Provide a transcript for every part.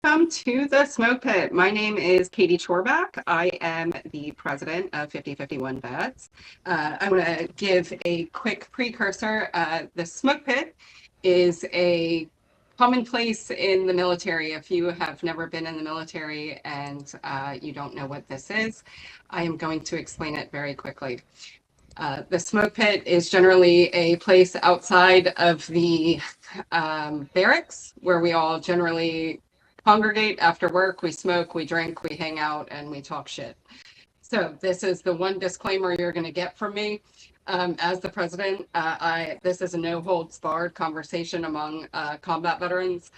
Welcome to the Smoke Pit. My name is Katie Chorbach. I am the president of 5051 Vets. I want to give a quick precursor. The Smoke Pit is a commonplace in the military. If you have never been in the military and you don't know what this is, I am going to explain it very quickly. The Smoke Pit is generally a place outside of the barracks where we all generally congregate after work. We smoke, we drink, we hang out, and we talk shit. So this is the one disclaimer you're going to get from me. As the president, this is a no-holds-barred conversation among combat veterans.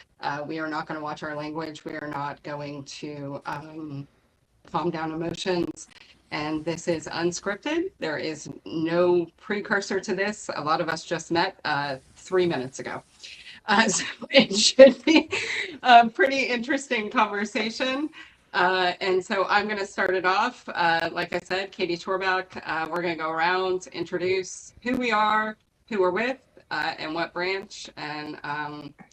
We are not going to watch our language. We are not going to calm down emotions. And this is unscripted. There is no precursor to this. A lot of us just met 3 minutes ago. So it should be a pretty interesting conversation. And so I'm going to start it off. Like I said, Katie Chorbach, we're going to go around, introduce who we are, who we're with, and what branch, and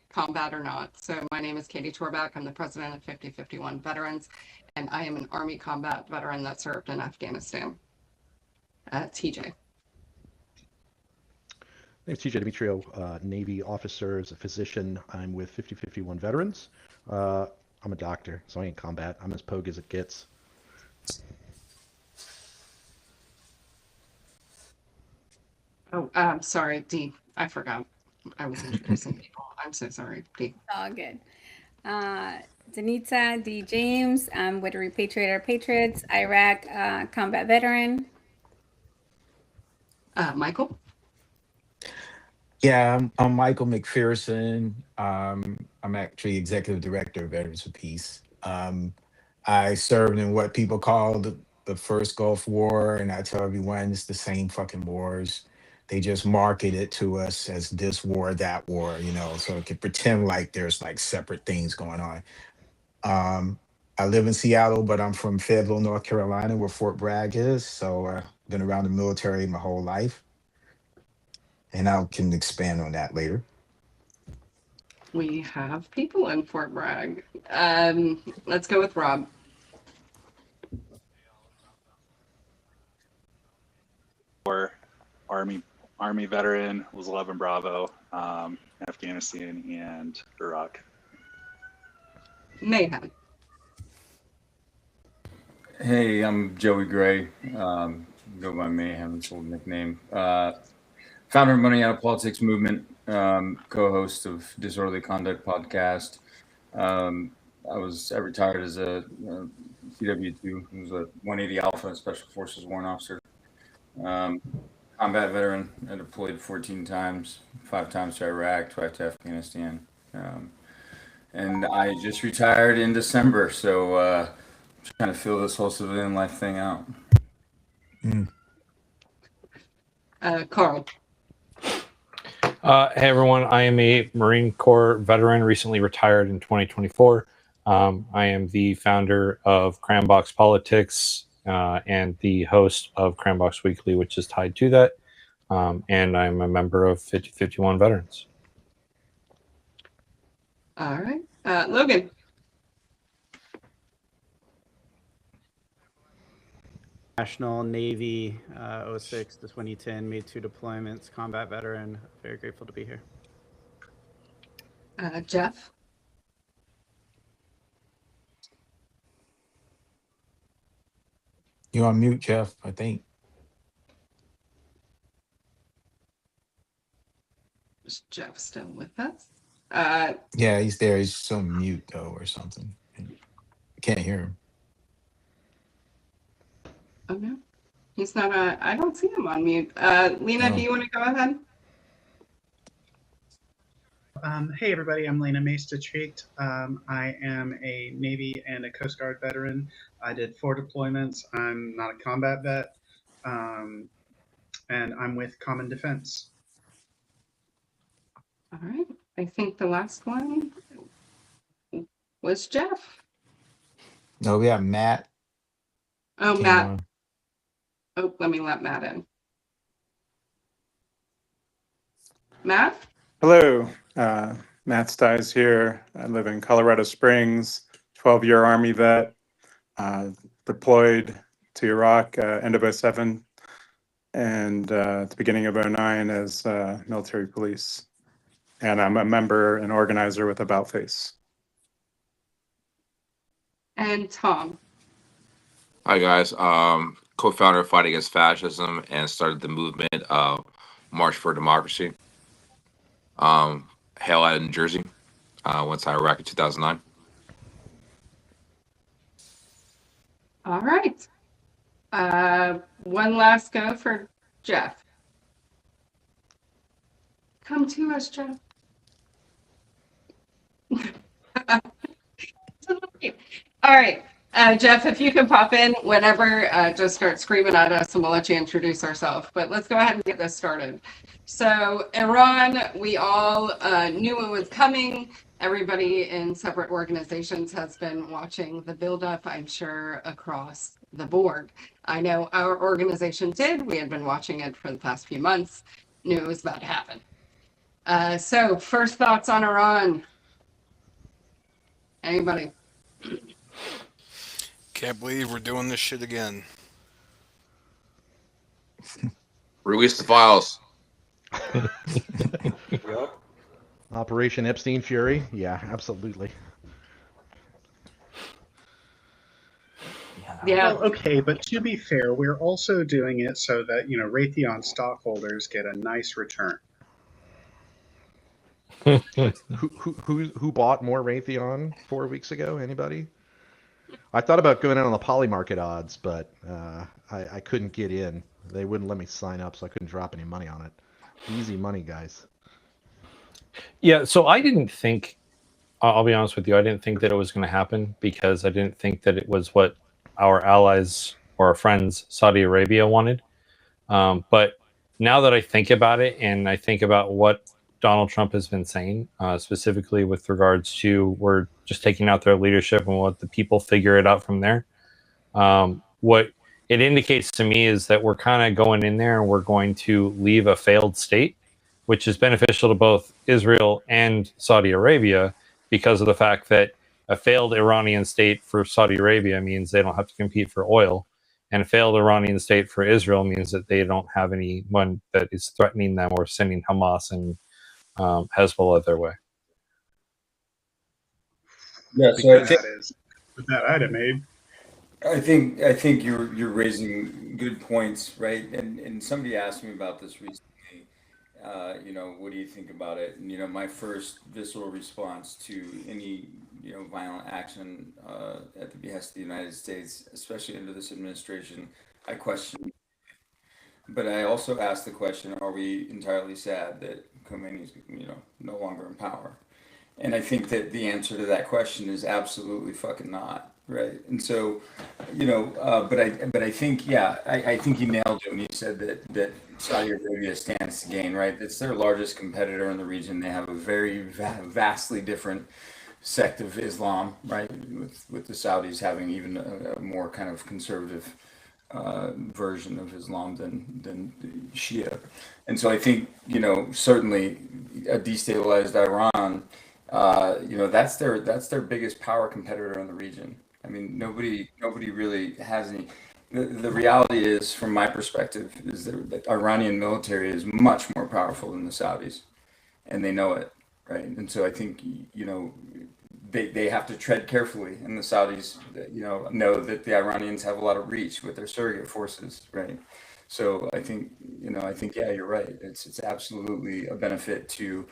combat or not. So my name is Katie Chorbach. I'm the president of 5051 Veterans, and I am an Army combat veteran that served in Afghanistan. TJ. My name's TJ Demetrio, Navy officer, as a physician. I'm with 5051 Veterans. I'm a doctor, so I ain't combat. I'm as pogue as it gets. Oh, sorry, D. I forgot. I was introducing people. I'm so sorry, D. All good. Danita D. James. I'm with Repatriate Our Patriots, Iraq combat veteran. Michael. Yeah, I'm Michael McPherson. I'm actually executive director of Veterans for Peace. I served in what people call the first Gulf War, and I tell everyone it's the same fucking wars. They just market it to us as this war, that war, so it can pretend like there's like separate things going on. I live in Seattle, but I'm from Fayetteville, North Carolina, where Fort Bragg is. So I've been around the military my whole life. And I can expand on that later. We have people in Fort Bragg. Let's go with Rob. Or Army veteran, was 11 Bravo, Afghanistan and Iraq. Mayhem. Hey, I'm Joey Gray. Go by Mayhem, it's old nickname. Founder of Money Out of Politics Movement, co-host of Disorderly Conduct podcast. I retired as a CW2, I was a 180 Alpha Special Forces Warrant Officer. Combat veteran. I deployed 14 times, 5 times to Iraq, 5 to Afghanistan. And I just retired in December, so trying to fill this whole civilian life thing out. Carl. Hey everyone, I am a Marine Corps veteran, recently retired in 2024. I am the founder of Crambox Politics and the host of Crambox Weekly, which is tied to that. And I'm a member of 5051 Veterans. All right. Logan. National Navy, 06 to 2010, made 2 deployments, combat veteran. Very grateful to be here. Jeff. You're on mute, Jeff, I think. Is Jeff still with us? Yeah, he's there. He's just on mute, though, or something. Can't hear him. Oh, no. He's not I don't see him on mute. Lena, do you want to go ahead? Hey, everybody. I'm Lena Maester-Treat. I am a Navy and a Coast Guard veteran. I did 4 deployments. I'm not a combat vet. And I'm with Common Defense. All right. I think the last one was Jeff. No, we have Matt. Oh, Matt. Oh, let me let Matt in. Matt? Hello. Matt Stiles here. I live in Colorado Springs, 12-year Army vet, deployed to Iraq end of '07 and at the beginning of '09 as military police. And I'm a member and organizer with About Face. And Tom. Hi guys, co-founder of Fight Against Fascism and started the movement March for Democracy. Hail out of New Jersey. Went to Iraq in 2009. All right. One last go for Jeff. Come to us, Jeff. All right. Jeff, if you can pop in whenever, just start screaming at us and we'll let you introduce ourselves. But let's go ahead and get this started. So Iran, we all knew it was coming. Everybody in separate organizations has been watching the buildup, I'm sure, across the board. I know our organization did. We had been watching it for the past few months, knew it was about to happen. So first thoughts on Iran. Anybody? Can't believe we're doing this shit again. Release the files. Yep. Operation Epstein Fury. Yeah, absolutely. Yeah. Well, okay, but to be fair, we're also doing it so that, you know, Raytheon stockholders get a nice return. Who bought more Raytheon 4 weeks ago? Anybody? I thought about going out on the Polymarket odds, but I couldn't get in. They wouldn't let me sign up, so I couldn't drop any money on it. Easy money, guys. Yeah, so I didn't think, I'll be honest with you, I didn't think that it was going to happen because I didn't think that it was what our allies or our friends, Saudi Arabia, wanted. But now that I think about it and I think about what Donald Trump has been saying, specifically with regards to we're just taking out their leadership and let the people figure it out from there. What it indicates to me is that we're kind of going in there and we're going to leave a failed state, which is beneficial to both Israel and Saudi Arabia because of the fact that a failed Iranian state for Saudi Arabia means they don't have to compete for oil. And a failed Iranian state for Israel means that they don't have anyone that is threatening them or sending Hamas and Hezbollah their way. Yeah, so I think With that I'd have made. I think you're raising good points, right? And somebody asked me about this recently. You know, what do you think about it? And you know, my first visceral response to any violent action at the behest of the United States, especially under this administration, I question. But I also asked the question: are we entirely sad that Khomeini's no longer in power? And I think that the answer to that question is absolutely fucking not, right? And so, but I think, yeah, I think he nailed it when he said that Saudi Arabia stands to gain, right? It's their largest competitor in the region. They have a very vastly different sect of Islam, right? With the Saudis having even a more kind of conservative version of Islam than Shia. And so I think, certainly a destabilized Iran, that's their biggest power competitor in the region. I mean, nobody really has any. The reality is, from my perspective, is that the Iranian military is much more powerful than the Saudis, and they know it, right? And so I think, they have to tread carefully, and the Saudis, know that the Iranians have a lot of reach with their surrogate forces, right? So I think, yeah, you're right. It's absolutely a benefit to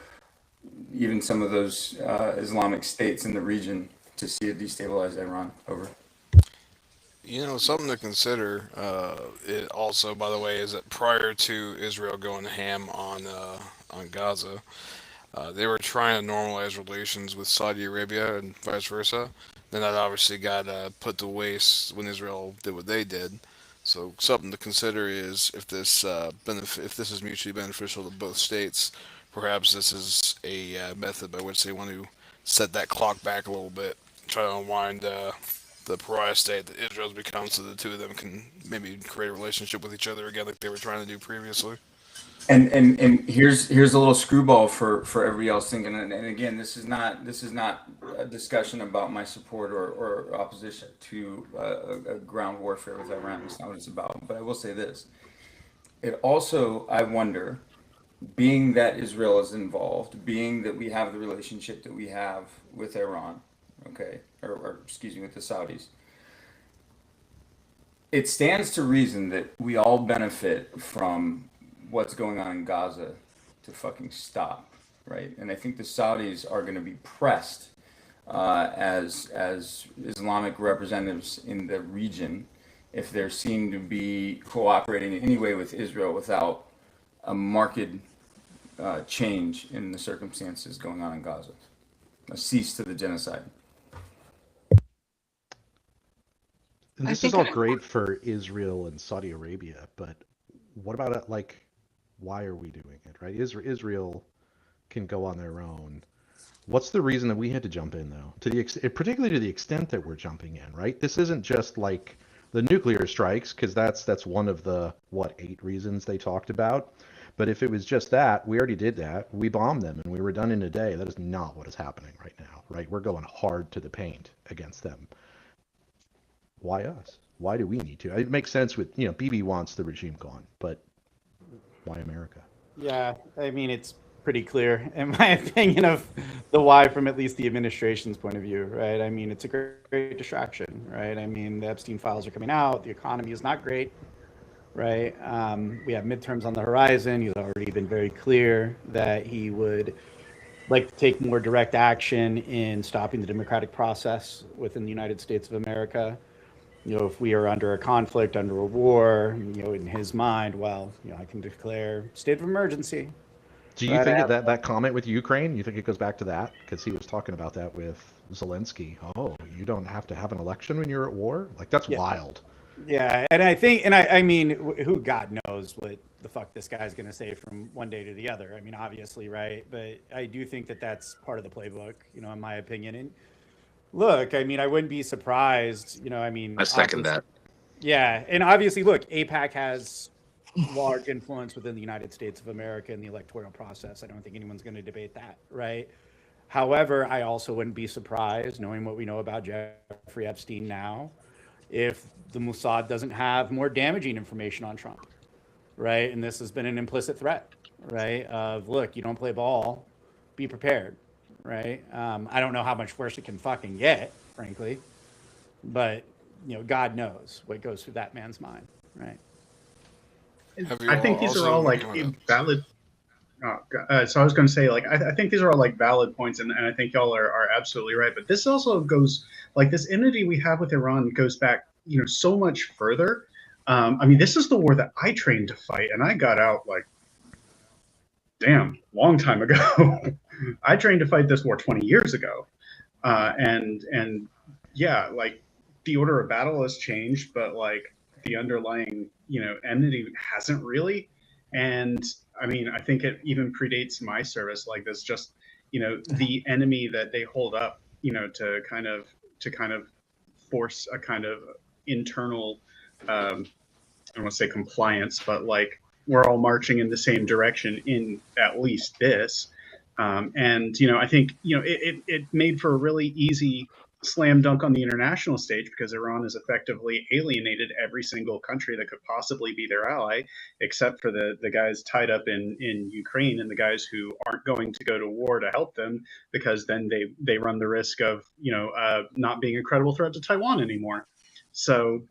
even some of those Islamic states in the region to see a destabilized Iran. Over. Something to consider. It also, by the way, is that prior to Israel going ham on Gaza, they were trying to normalize relations with Saudi Arabia and vice versa. Then that obviously got put to waste when Israel did what they did. So something to consider is if this is mutually beneficial to both states, perhaps this is a method by which they want to set that clock back a little bit, try to unwind the pariah state that Israel's become, so the two of them can maybe create a relationship with each other again, like they were trying to do previously. And here's a little screwball for everybody else thinking. And again, this is not a discussion about my support or opposition to a ground warfare with Iran. It's not what it's about. But I will say this: it also, I wonder, being that Israel is involved, being that we have the relationship that we have with Iran, okay, or excuse me, with the Saudis. It stands to reason that we all benefit from what's going on in Gaza to fucking stop, right? And I think the Saudis are going to be pressed as Islamic representatives in the region if they're seen to be cooperating in any way with Israel without a marked change in the circumstances going on in Gaza, a cease to the genocide. And this is all great for Israel and Saudi Arabia, but what about it? Like, why are we doing it, right? Israel can go on their own. What's the reason that we had to jump in, though? Particularly to the extent that we're jumping in, right? This isn't just like the nuclear strikes, because that's one of the 8 reasons they talked about. But if it was just that, we already did that. We bombed them, and we were done in a day. That is not what is happening right now, right? We're going hard to the paint against them. Why us? Why do we need to? It makes sense with, Bibi wants the regime gone, but why America? Yeah, I mean, it's pretty clear, in my opinion, of the why from at least the administration's point of view, right? I mean, it's a great distraction, right? I mean, the Epstein files are coming out. The economy is not great, right? We have midterms on the horizon. He's already been very clear that he would like to take more direct action in stopping the democratic process within the United States of America. If we are under a conflict, under a war, in his mind, well, I can declare state of emergency. Do you think that comment with Ukraine, you think it goes back to that? Because he was talking about that with Zelensky. Oh, you don't have to have an election when you're at war? Like, that's wild. Yeah, and I think, I mean, who God knows what the fuck this guy's going to say from one day to the other. I mean, obviously, right? But I do think that that's part of the playbook, in my opinion. And look, I mean, I wouldn't be surprised, I second that. Yeah, and obviously, look, AIPAC has large influence within the United States of America in the electoral process. I don't think anyone's going to debate that, right? However, I also wouldn't be surprised, knowing what we know about Jeffrey Epstein now, if the Mossad doesn't have more damaging information on Trump, right? And this has been an implicit threat, right? Of, look, you don't play ball, be prepared. Right. I don't know how much worse it can fucking get, frankly, but God knows what goes through that man's mind. Right. I think these are all like valid. So I was going to say, like, I think these are all like valid points, and I think y'all are absolutely right. But this also goes, like, this enmity we have with Iran goes back, so much further. I mean, this is the war that I trained to fight, and I got out like, damn, long time ago. I trained to fight this war 20 years ago. And yeah, like, the order of battle has changed, but like the underlying, enmity hasn't really. And I mean, I think it even predates my service. Like, there's just, the enemy that they hold up, to kind of force a kind of internal, I don't want to say compliance, but like, we're all marching in the same direction in at least this. And, I think, it made for a really easy slam dunk on the international stage, because Iran has effectively alienated every single country that could possibly be their ally, except for the guys tied up in Ukraine and the guys who aren't going to go to war to help them, because then they run the risk of, not being a credible threat to Taiwan anymore. So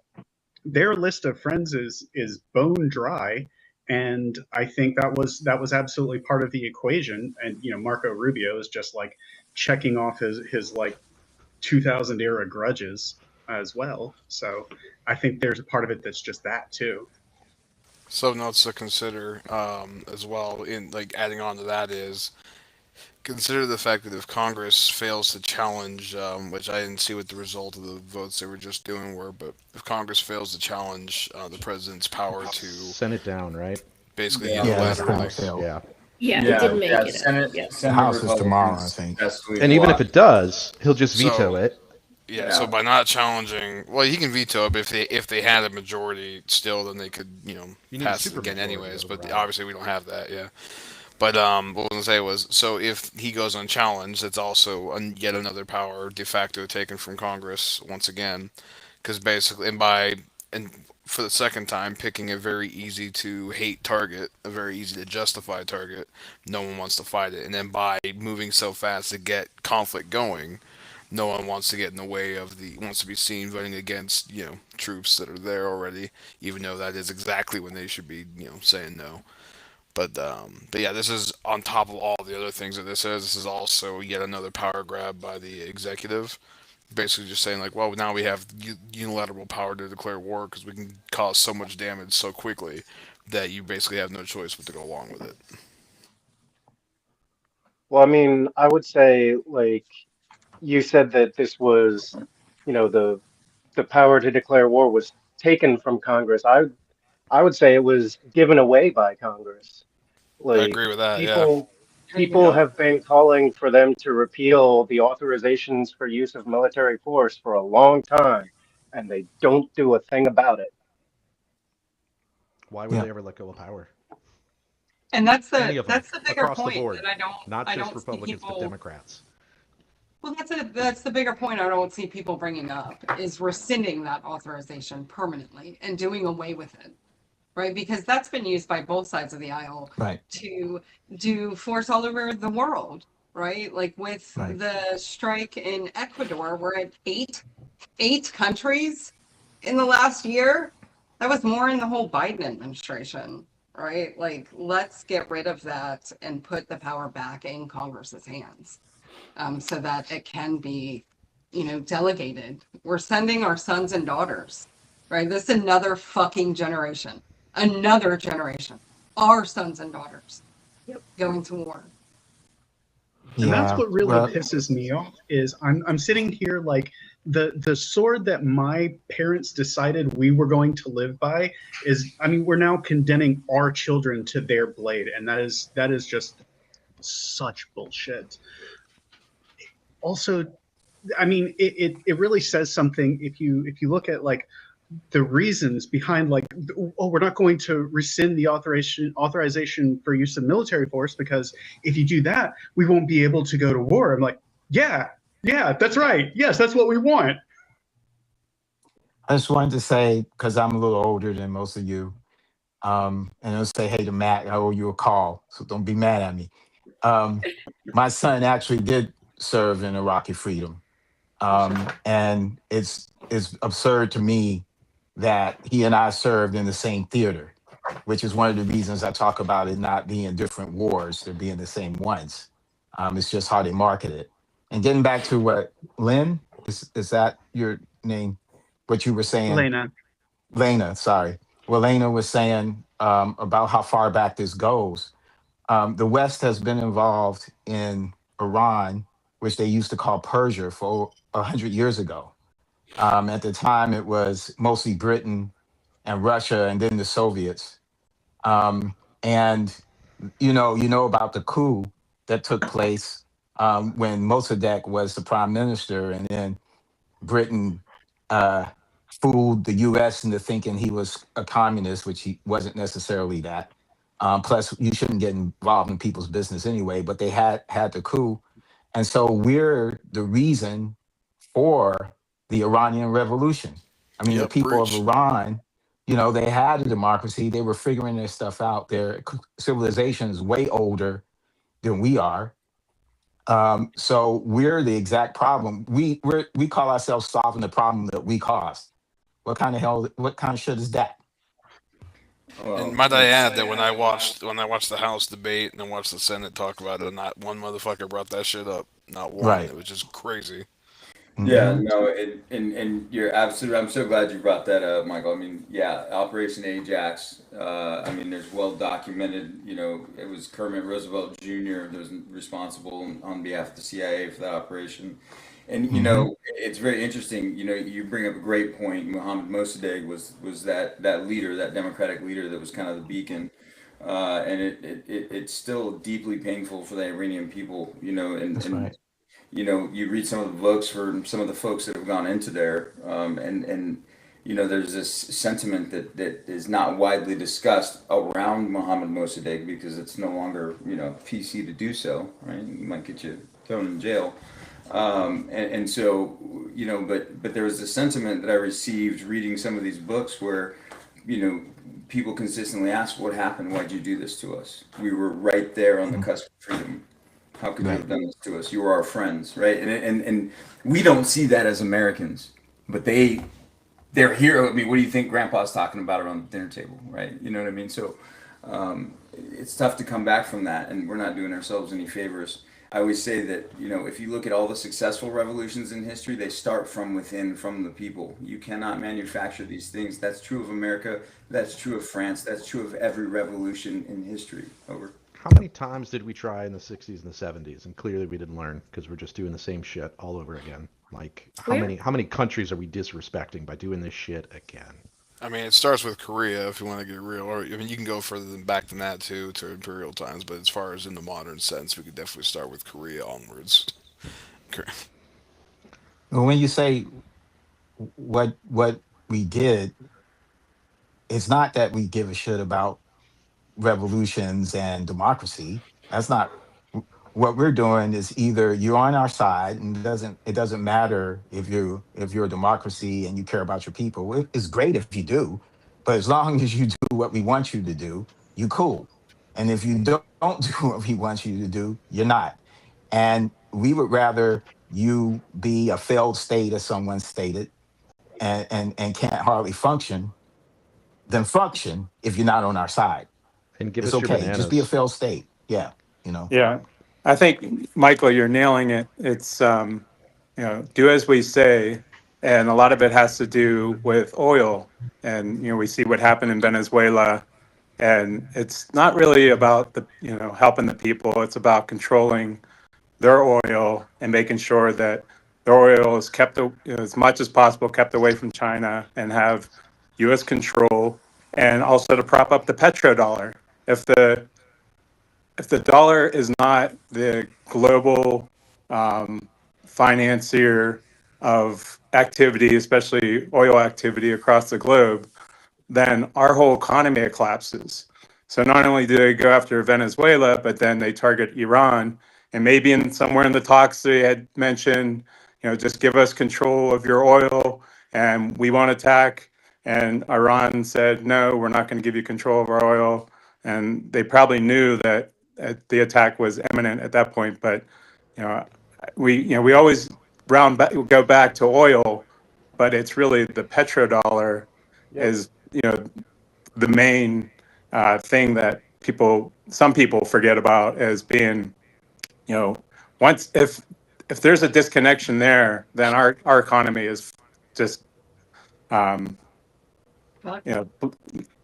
their list of friends is bone dry. And I think that was absolutely part of the equation. And, Marco Rubio is just like checking off his like 2000 era grudges as well. So I think there's a part of it that's just that too. Some notes to consider as well, in like adding on to that, is consider the fact that if Congress fails to challenge, which I didn't see what the result of the votes they were just doing were, but if Congress fails to challenge the president's power to send it down, right? Basically, Yeah, it didn't make it. Senate The House is tomorrow, I think. And even if it does, he'll just veto it, Yeah, so by not challenging, well, he can veto it, but if they had a majority still, then they could, you need a pass it super again majority anyways. to But override. obviously we don't have that, yeah. But what I was gonna say was, so if he goes unchallenged, it's also yet another power de facto taken from Congress once again, because basically, and for the second time, picking a very easy to hate target, a very easy to justify target, no one wants to fight it, and then by moving so fast to get conflict going, no one wants to get in the way of wants to be seen voting against troops that are there already, even though that is exactly when they should be saying no. But yeah, this is on top of all the other things that this is. This is also yet another power grab by the executive, basically just saying like, well, now we have unilateral power to declare war because we can cause so much damage so quickly that you basically have no choice but to go along with it. Well, I mean, I would say, like, you said that this was, the power to declare war was taken from Congress. I would say it was given away by Congress. I Like, agree with that. Yeah. people have been calling for them to repeal the authorizations for use of military force for a long time, and they don't do a thing about it. Why would they ever let go of power? And that's Any the of them, bigger across the point board, that I not don't just see Republicans, but people. Democrats. Well, that's the bigger point I don't see people bringing up is rescinding that authorization permanently and doing away with it, right? Because that's been used by both sides of the aisle to do force all over the world, right? Like with the strike in Ecuador, we're at eight countries in the last year. That was more in the whole Biden administration, right? Like, let's get rid of that and put the power back in Congress's hands, so that it can be, delegated. We're sending our sons and daughters, right? This is another fucking generation, our sons and daughters going to war. And that's what really pisses me off is I'm sitting here like the sword that my parents decided we were going to live by is, I mean, we're now condemning our children to their blade, and that is just such bullshit. Also, I mean, it really says something if you look at like the reasons behind like, oh, we're not going to rescind the authorization for use of military force because if you do that, we won't be able to go to war. I'm like, yeah, that's right. Yes, that's what we want. I just wanted to say, because I'm a little older than most of you, and I'll say, hey to Matt, I owe you a call, so don't be mad at me. My son actually did serve in Iraqi freedom. And it's absurd to me that he and I served in the same theater, which is one of the reasons I talk about it not being different wars, they're being the same ones. It's just how they market it. And getting back to what Lynn, is that your name? What you were saying? Lena, sorry. Well, Lena was saying about how far back this goes. The West has been involved in Iran, which they used to call Persia, for 100 years ago. At the time, it was mostly Britain and Russia, and then the Soviets. And you know about the coup that took place when Mossadegh was the prime minister, and then Britain fooled the U.S. into thinking he was a communist, which he wasn't necessarily that. Plus, you shouldn't get involved in people's business anyway. But they had the coup, and so we're the reason for the Iranian Revolution. I mean, the people of Iran, they had a democracy. They were figuring their stuff out. Their civilization is way older than we are. So we're the exact problem. We call ourselves solving the problem that we caused. What kind of shit is that? And might I add that when I watched the House debate and then watched the Senate talk about it, not one motherfucker brought that shit up. Not one. Right. It was just crazy. Yeah, no, and you're absolutely. I'm so glad you brought that up, Michael. I mean, yeah, Operation Ajax. I mean, there's well documented. It was Kermit Roosevelt Jr. that was responsible on behalf of the CIA for that operation. And it's very interesting. You bring up a great point. Mohammad Mossadegh was that leader, that democratic leader that was kind of the beacon. And it's still deeply painful for the Iranian people. That's right. you read some of the books for some of the folks that have gone into there, and there's this sentiment that is not widely discussed around Mohammad Mossadegh because it's no longer, PC to do so, right? You might get you thrown in jail. And so, but there was this sentiment that I received reading some of these books where, people consistently ask, what happened? Why'd you do this to us? We were right there on the cusp of freedom. How could you have done this to us? You were our friends, right? And we don't see that as Americans, but they're here. I mean, what do you think Grandpa's talking about around the dinner table, right? You know what I mean? So it's tough to come back from that, and we're not doing ourselves any favors. I always say that, if you look at all the successful revolutions in history, they start from within, from the people. You cannot manufacture these things. That's true of America. That's true of France. That's true of every revolution in history. Over. How many times did we try in the 60s and the 70s? And clearly we didn't learn because we're just doing the same shit all over again. Like, how many countries are we disrespecting by doing this shit again? I mean, it starts with Korea if you want to get real. Or I mean, you can go further back than that too, to imperial times. But as far as in the modern sense, we could definitely start with Korea onwards. Okay. Well, when you say what we did, it's not that we give a shit about revolutions and democracy. That's not what we're doing. Is either you're on our side, and it doesn't matter if you're a democracy and you care about your people. It's great if you do, but as long as you do what we want you to do, you cool. And if you don't do what we want you to do, you're not. And we would rather you be a failed state, as someone stated, and can't hardly function, than function if you're not on our side. And give It's us your okay. bananas. Just be a failed state. Yeah. Yeah, I think, Michael, you're nailing it. It's, do as we say. And a lot of it has to do with oil. And, we see what happened in Venezuela. And it's not really about helping the people. It's about controlling their oil and making sure that their oil is kept, as much as possible, kept away from China and have U.S. control, and also to prop up the petrodollar. If the dollar is not the global financier of activity, especially oil activity across the globe, then our whole economy collapses. So not only do they go after Venezuela, but then they target Iran. And maybe somewhere in the talks they had mentioned, just give us control of your oil and we won't attack. And Iran said, no, we're not going to give you control of our oil. And they probably knew that the attack was imminent at that point. But we always go back to oil, but it's really the petrodollar is the main thing that some people forget about as being once if there's a disconnection there, then our economy is just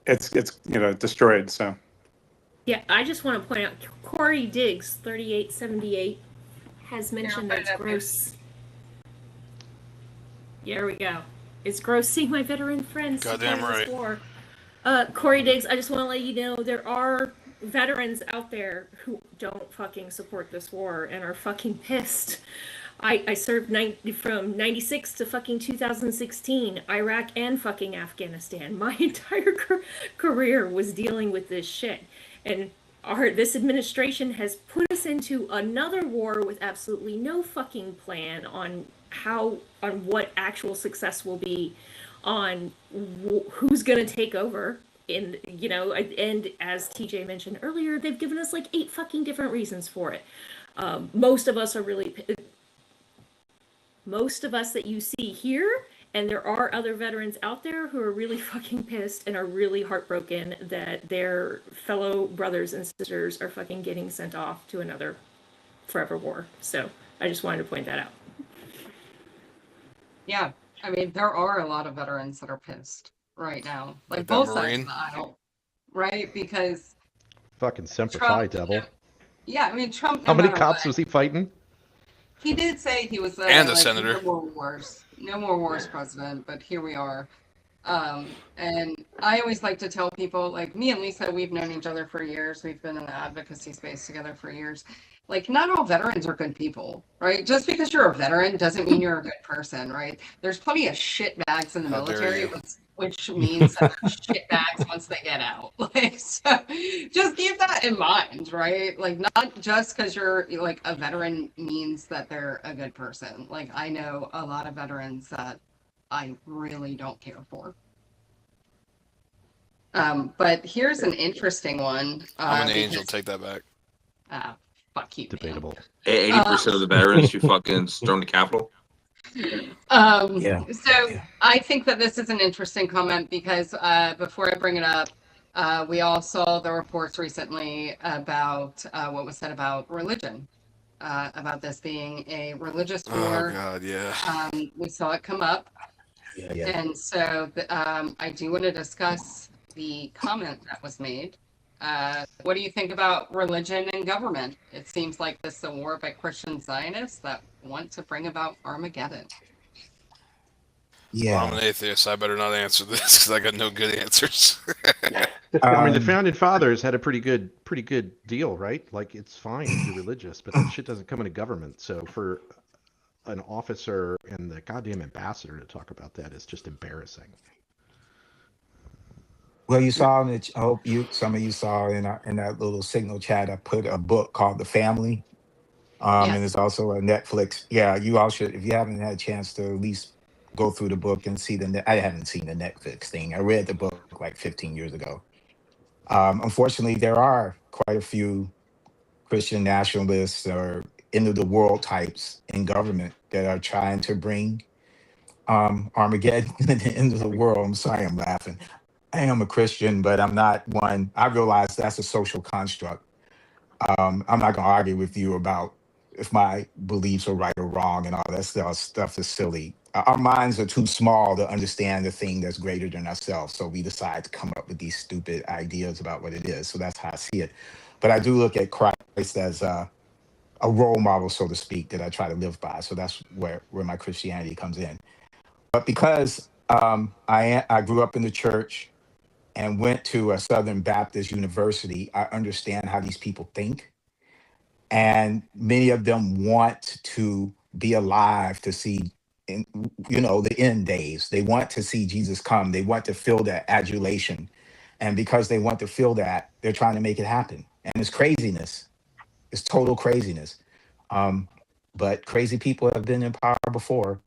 it's destroyed. So yeah, I just want to point out Corey Diggs 3878 has mentioned that it's gross. There we go. It's gross seeing my veteran friends Goddamn support right. this war. Corey Diggs, I just want to let you know there are veterans out there who don't fucking support this war and are fucking pissed. I served from 96 to fucking 2016, Iraq and fucking Afghanistan. My entire career was dealing with this shit. And this administration has put us into another war with absolutely no fucking plan on what actual success will be, on who's going to take over. And as TJ mentioned earlier, they've given us like 8 fucking different reasons for it. Most of us that you see here, and there are other veterans out there who are really fucking pissed and are really heartbroken that their fellow brothers and sisters are fucking getting sent off to another forever war. So I just wanted to point that out. Yeah, I mean, there are a lot of veterans that are pissed right now, like that both sides Marine? of the aisle, right? Because Fucking Semper Trump, Fi, devil. yeah, I mean, Trump. How no many matter cops what, was he fighting? He did say he was And a like, senator. No more wars president, but here we are. And I always like to tell people, like me and Lisa, we've known each other for years. We've been in the advocacy space together for years. Like, not all veterans are good people, right? Just because you're a veteran doesn't mean you're a good person, right? There's plenty of shit bags in the How dare military, you. which means that they're shit bags once they get out. Like, so just keep that in mind, right? Like, not just because you're like a veteran means that they're a good person. Like, I know a lot of veterans that I really don't care for. But here's an interesting one. I'm an angel. Because, Take that back. fuck you. Debatable. 80% of the veterans who fucking stormed the Capitol. So I think that this is an interesting comment because before I bring it up, we all saw the reports recently about what was said about religion, about this being a religious war. Oh God, yeah. We saw it come up. Yeah. And so I do want to discuss the comment that was made. What do you think about religion and government? It seems like this is a war by Christian Zionists that want to bring about Armageddon. Well, I'm an atheist. I better not answer this because I got no good answers. I mean, the founding fathers had a pretty good deal, right? Like, it's fine if you're religious, but that shit doesn't come into government. So for an officer and the goddamn ambassador to talk about that is just embarrassing. Well, you saw in it. I hope some of you saw in that little signal chat. I put a book called The Family, and it's also a Netflix. Yeah, you all should, if you haven't had a chance to at least go through the book and see I haven't seen the Netflix thing. I read the book like 15 years ago. Unfortunately, there are quite a few Christian nationalists or end of the world types in government that are trying to bring Armageddon to the end of the world. I'm sorry, I'm laughing. I am a Christian, but I'm not one. I realize that's a social construct. I'm not going to argue with you about if my beliefs are right or wrong and all that stuff is silly. Our minds are too small to understand the thing that's greater than ourselves. So we decide to come up with these stupid ideas about what it is. So that's how I see it. But I do look at Christ as a role model, so to speak, that I try to live by. So that's where my Christianity comes in. But because I grew up in the church and went to a Southern Baptist university, I understand how these people think. And many of them want to be alive to see, the end days. They want to see Jesus come. They want to feel that adulation. And because they want to feel that, they're trying to make it happen. And it's craziness. It's total craziness. But crazy people have been in power before.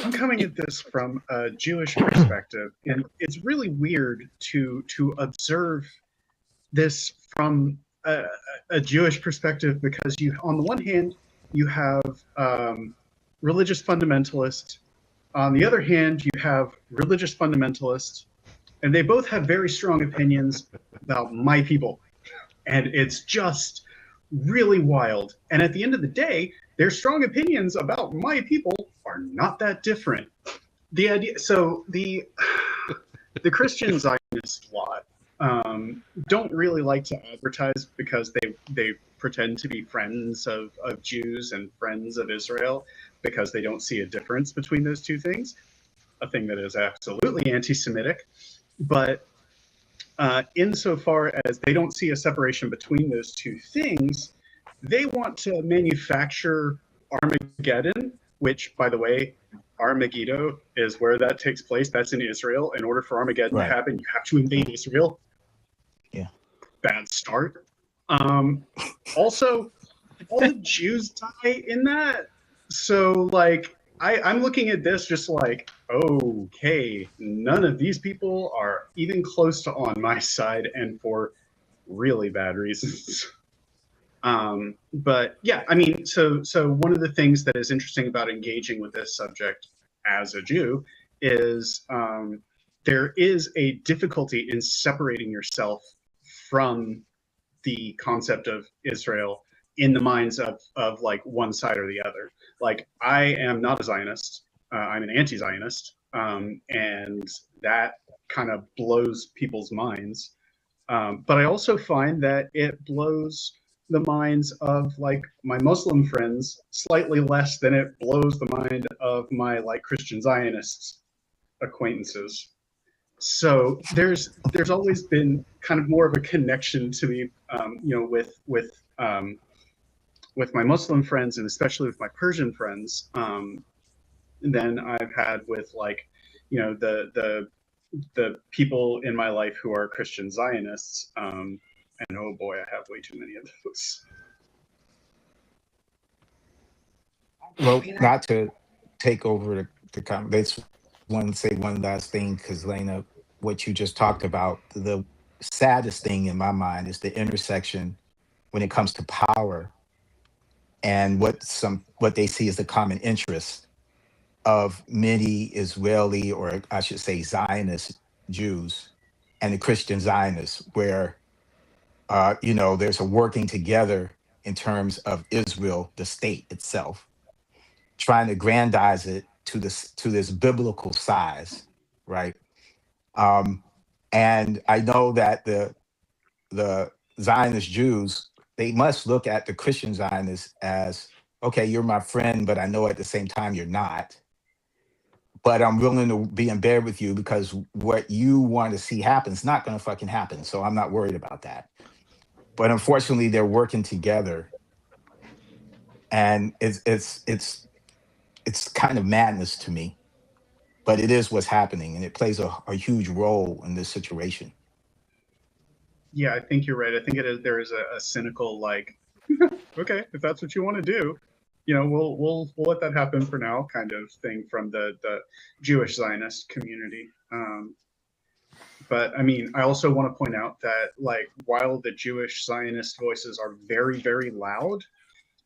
I'm coming at this from a Jewish perspective, and it's really weird to observe this from a Jewish perspective because on the one hand, you have religious fundamentalists. On the other hand, you have religious fundamentalists, and they both have very strong opinions about my people. And it's just really wild. And at the end of the day, their strong opinions about my people are not that different. The idea, so the Christian Zionist lot don't really like to advertise because they pretend to be friends of Jews and friends of Israel because they don't see a difference between those two things, a thing that is absolutely anti-Semitic. But insofar as they don't see a separation between those two things, they want to manufacture Armageddon, which, by the way, Armageddon is where that takes place. That's in Israel. In order for Armageddon to happen, you have to invade Israel. Yeah. Bad start. Also, all the Jews die in that. So, like, I'm looking at this just like, okay, none of these people are even close to on my side, and for really bad reasons. But yeah, I mean, so one of the things that is interesting about engaging with this subject as a Jew is there is a difficulty in separating yourself from the concept of Israel in the minds of like one side or the other. Like, I am not a Zionist. I'm an anti-Zionist. And that kind of blows people's minds. But I also find that it blows the minds of like my Muslim friends slightly less than it blows the mind of my like Christian Zionists acquaintances. So there's always been kind of more of a connection to me, with my Muslim friends and especially with my Persian friends, than I've had with the people in my life who are Christian Zionists. And oh boy, I have way too many of those. Well, not to take over the conversation, want to say one last thing, because Lena, what you just talked about, the saddest thing in my mind is the intersection when it comes to power and what they see as the common interest of many Israeli, or I should say Zionist Jews, and the Christian Zionists, where there's a working together in terms of Israel, the state itself, trying to grandize it to this biblical size, right? And I know that the Zionist Jews, they must look at the Christian Zionists as, okay, you're my friend, but I know at the same time you're not. But I'm willing to be in bed with you because what you want to see happen is not going to fucking happen. So I'm not worried about that. But unfortunately, they're working together, and it's kind of madness to me. But it is what's happening, and it plays a huge role in this situation. Yeah, I think you're right. I think there is a cynical, like, okay, if that's what you want to do, we'll let that happen for now, kind of thing from the Jewish Zionist community. But I mean, I also want to point out that, like, while the Jewish Zionist voices are very, very loud,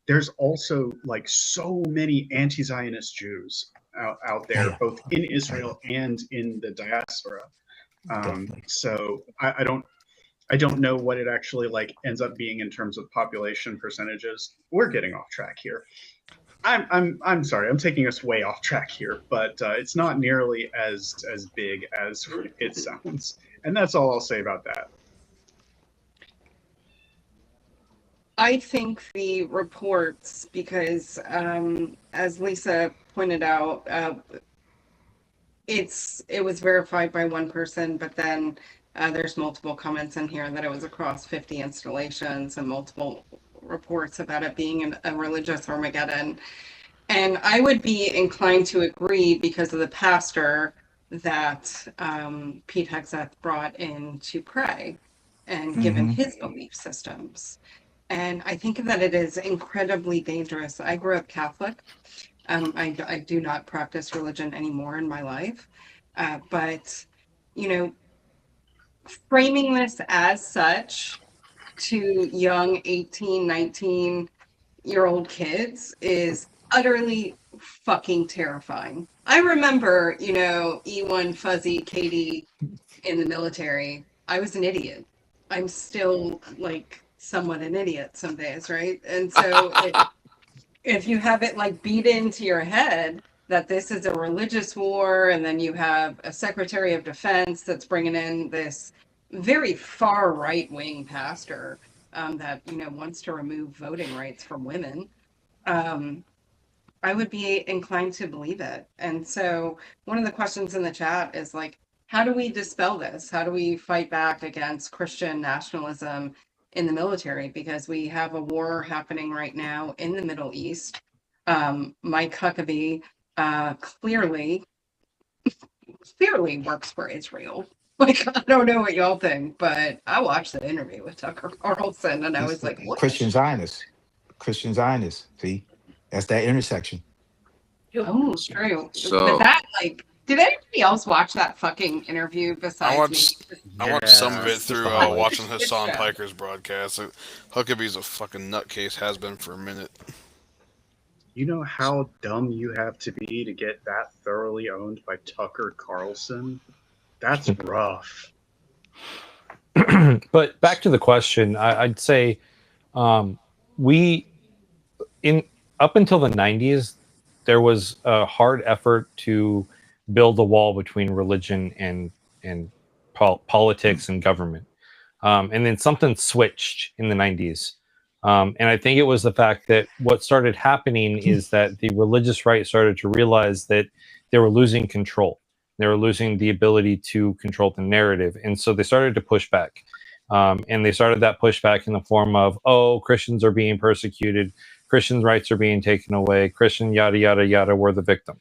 there's also like so many anti-Zionist Jews out there, both in Israel and in the diaspora. So I don't know what it actually like ends up being in terms of population percentages. We're getting off track here. I'm sorry, I'm taking us way off track here, but it's not nearly as big as it sounds, and that's all I'll say about that. I think the reports, because as Lisa pointed out, it was verified by one person, but then there's multiple comments in here that it was across 50 installations and multiple reports about it being a religious Armageddon. And I would be inclined to agree because of the pastor that Pete Hegseth brought in to pray and given his belief systems. And I think that it is incredibly dangerous. I grew up Catholic. I do not practice religion anymore in my life. But, framing this as such to young 18, 19-year-old kids is utterly fucking terrifying. I remember, E1 Fuzzy Katie in the military. I was an idiot. I'm still like somewhat an idiot some days, right? And so if you have it like beat into your head that this is a religious war, and then you have a Secretary of Defense that's bringing in this very far right-wing pastor that wants to remove voting rights from women, I would be inclined to believe it. And so one of the questions in the chat is like, how do we dispel this? How do we fight back against Christian nationalism in the military? Because we have a war happening right now in the Middle East. Mike Huckabee clearly works for Israel. Like, I don't know what y'all think, but I watched the interview with Tucker Carlson and I was like, what? Christian Zionists. See, that's that intersection. Oh, it's true. So- But that, like, did anybody else watch that fucking interview besides me? I watched some of it through watching Hassan Yeah. Piker's broadcast. Huckabee's a fucking nutcase, has been for a minute. You know how dumb you have to be to get that thoroughly owned by Tucker Carlson? That's rough. But back to the question, I'd say up until the 90s, there was a hard effort to build a wall between religion and politics and government. And then something switched in the 90s. And I think it was the fact that what started happening is that the religious right started to realize that they were losing control. They were losing the ability to control the narrative. And so they started to push back. And they started that pushback in the form of, oh, Christians are being persecuted, Christian rights are being taken away, Christian yada, yada, yada, we're the victim.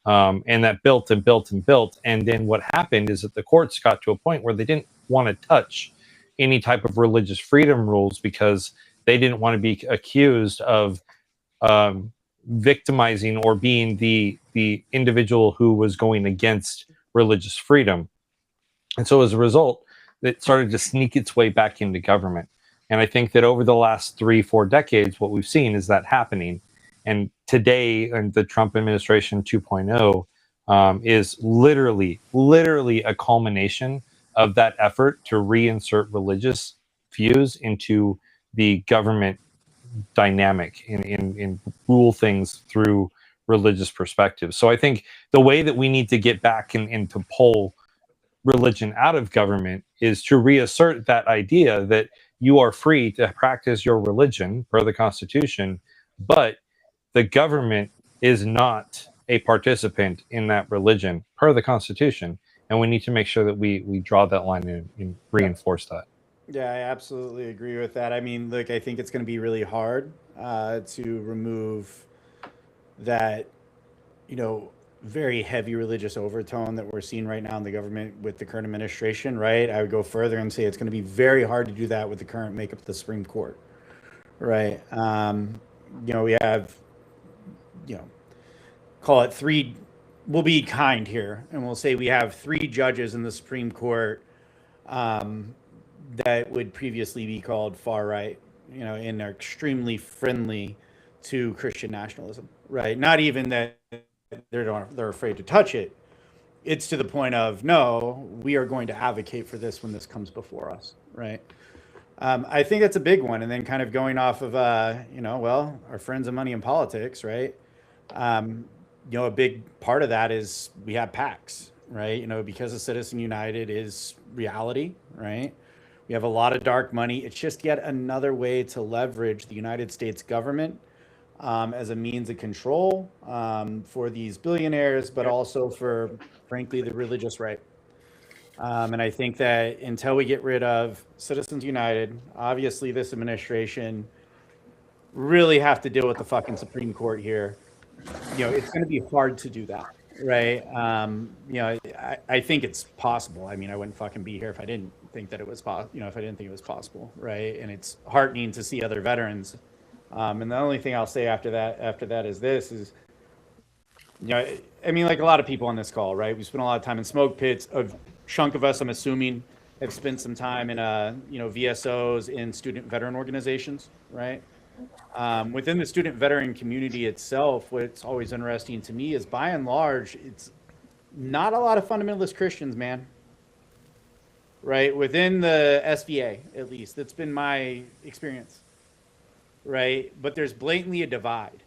And that built and built and built. And then what happened is that the courts got to a point where they didn't want to touch any type of religious freedom rules because they didn't want to be accused of victimizing or being the individual who was going against religious freedom. And so as a result, it started to sneak its way back into government. And I think that over the last 3-4 decades, what we've seen is that happening. And today, in the Trump administration 2.0 is literally a culmination of that effort to reinsert religious views into the government dynamic and rule things through religious perspectives. So I think the way that we need to get back and to pull religion out of government is to reassert that idea that you are free to practice your religion per the Constitution, but the government is not a participant in that religion per the Constitution. And we need to make sure that we draw that line and reinforce that. Yeah, I absolutely agree with that. I mean, look, I think it's going to be really hard to remove that, very heavy religious overtone that we're seeing right now in the government with the current administration, right? I would go further and say it's going to be very hard to do that with the current makeup of the Supreme Court, right? We have, call it three, we'll be kind here, and we'll say we have 3 judges in the Supreme Court that would previously be called far right, and are extremely friendly to Christian nationalism, right? Not even that they're afraid to touch it. It's to the point of, no, we are going to advocate for this when this comes before us, right? I think that's a big one. And then kind of going off of, our friends of money in politics, right? A big part of that is we have PACs, right? Because of Citizen United is reality, right? We have a lot of dark money. It's just yet another way to leverage the United States government as a means of control for these billionaires, but also for, frankly, the religious right. And I think that until we get rid of Citizens United, obviously this administration really have to deal with the fucking Supreme Court here. It's going to be hard to do that, right? I think it's possible. I mean, I wouldn't fucking be here if I didn't think that it was possible, if I didn't think it was possible, right? And it's heartening to see other veterans. And the only thing I'll say after that is this is, I mean, like a lot of people on this call, right? We spent a lot of time in smoke pits. A chunk of us, I'm assuming, have spent some time in, VSOs in student veteran organizations, right? Within the student veteran community itself, what's always interesting to me is, by and large, it's not a lot of fundamentalist Christians, man. Right? Within the SVA, at least. That's been my experience. Right? But there's blatantly a divide,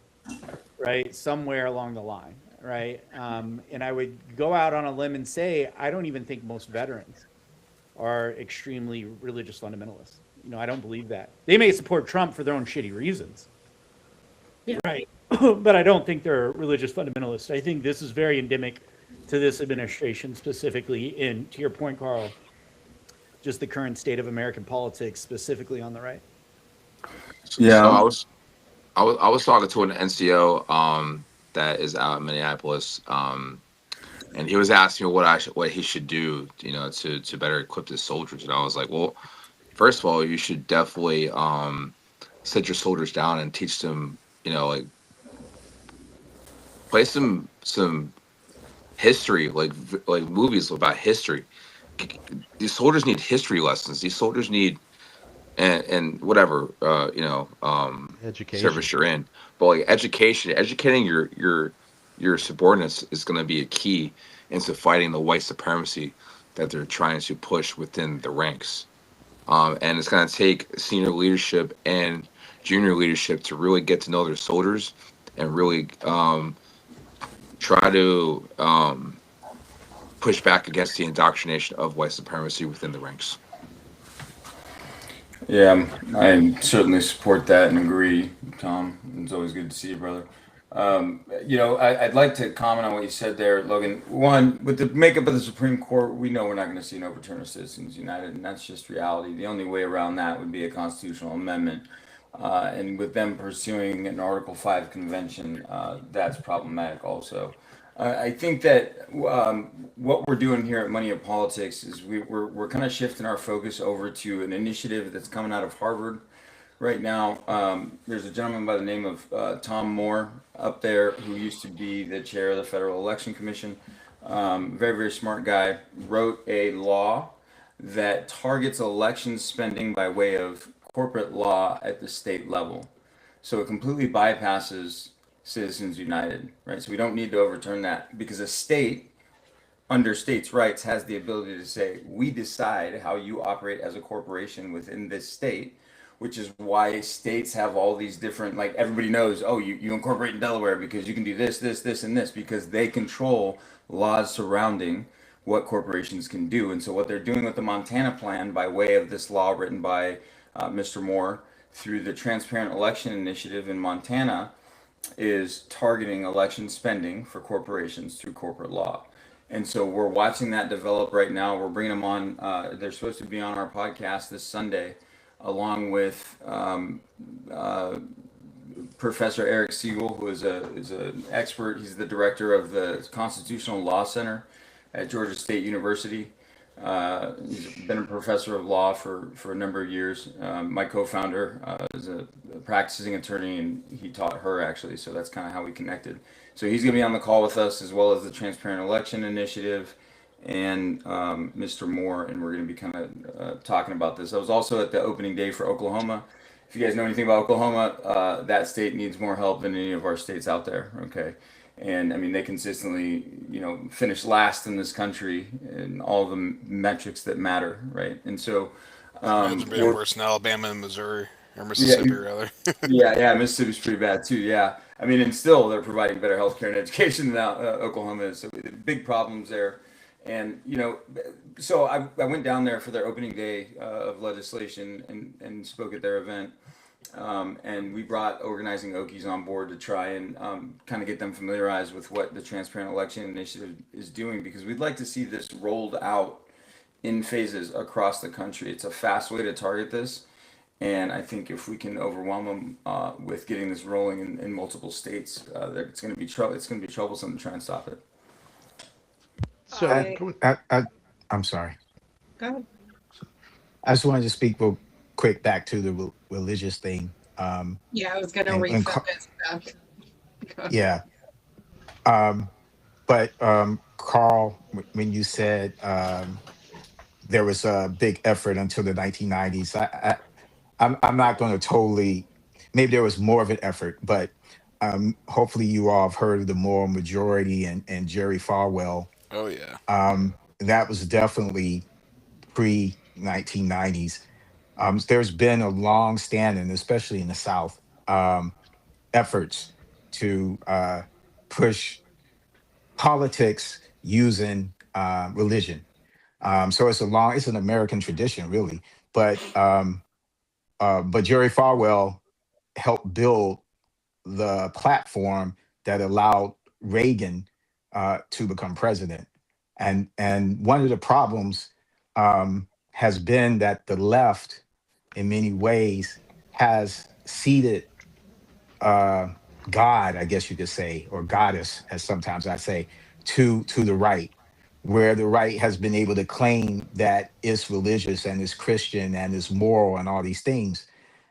right? Somewhere along the line, right? And I would go out on a limb and say, I don't even think most veterans are extremely religious fundamentalists. I don't believe that. They may support Trump for their own shitty reasons. Yeah. Right. But I don't think they're religious fundamentalists. I think this is very endemic to this administration specifically, and to your point, Carl, just the current state of American politics, specifically on the right. Yeah, so I was talking to an NCO that is out in Minneapolis, and he was asking me what he should do, to better equip his soldiers, and I was like, well, first of all, you should definitely sit your soldiers down and teach them, play some history, like movies about history. These soldiers need history lessons. These soldiers need and whatever education service you're in, but educating your subordinates is going to be a key into fighting the white supremacy that they're trying to push within the ranks. And it's going to take senior leadership and junior leadership to really get to know their soldiers and really try to push back against the indoctrination of white supremacy within the ranks. Yeah, I certainly support that and agree, Tom. It's always good to see you, brother. I'd like to comment on what you said there, Logan. One, with the makeup of the Supreme Court, we know we're not going to see an overturn of Citizens United, and that's just reality. The only way around that would be a constitutional amendment. And with them pursuing an Article 5 convention, that's problematic also. I think that what we're doing here at Money of Politics is we're kind of shifting our focus over to an initiative that's coming out of Harvard right now. There's a gentleman by the name of Tom Moore up there who used to be the chair of the Federal Election Commission. Very, very smart guy. Wrote a law that targets election spending by way of corporate law at the state level. So it completely bypasses Citizens United, right? So we don't need to overturn that because a state, under states' rights, has the ability to say, we decide how you operate as a corporation within this state, which is why states have all these different, like everybody knows, oh, you incorporate in Delaware because you can do this, this, this, and this, because they control laws surrounding what corporations can do. And so what they're doing with the Montana plan by way of this law written by Mr. Moore through the Transparent Election Initiative in Montana is targeting election spending for corporations through corporate law. And so we're watching that develop right now. We're bringing them on. They're supposed to be on our podcast this Sunday, along with Professor Eric Siegel, who is an expert. He's the director of the Constitutional Law Center at Georgia State University. He's been a professor of law for a number of years. My co-founder is a practicing attorney, and he taught her actually. So that's kind of how we connected. So he's going to be on the call with us, as well as the Transparent Election Initiative and Mr. Moore, and we're going to be kind of talking about this. I was also at the opening day for Oklahoma. If you guys know anything about Oklahoma, that state needs more help than any of our states out there. Okay. And I mean, they consistently, finish last in this country in all the metrics that matter, right? And so, imagine being worse than Alabama and Missouri or Mississippi, rather. yeah, Mississippi's pretty bad too. Yeah, I mean, and still they're providing better healthcare and education than Oklahoma is. So big problems there. And so I went down there for their opening day of legislation and spoke at their event. And we brought Organizing Okies on board to try and kind of get them familiarized with what the Transparent Election Initiative is doing, because we'd like to see this rolled out in phases across the country. It's a fast way to target this, and I think if we can overwhelm them with getting this rolling in multiple states, it's going to be troublesome to try and stop it. So I'm sorry. Go ahead. I just wanted to speak real quick back to the religious thing. Yeah, I was going to refocus that. Yeah. But Carl, when you said there was a big effort until the 1990s, I'm not going to totally, maybe there was more of an effort, but hopefully you all have heard of the moral majority and Jerry Falwell. Oh, yeah. That was definitely pre-1990s. There's been a long standing, especially in the South, efforts to push politics using religion. So it's an American tradition, really. But Jerry Falwell helped build the platform that allowed Reagan to become president. And one of the problems has been that the left, in many ways, has ceded God, I guess you could say, or goddess, as sometimes I say, to the right, where the right has been able to claim that it's religious and it's Christian and it's moral and all these things.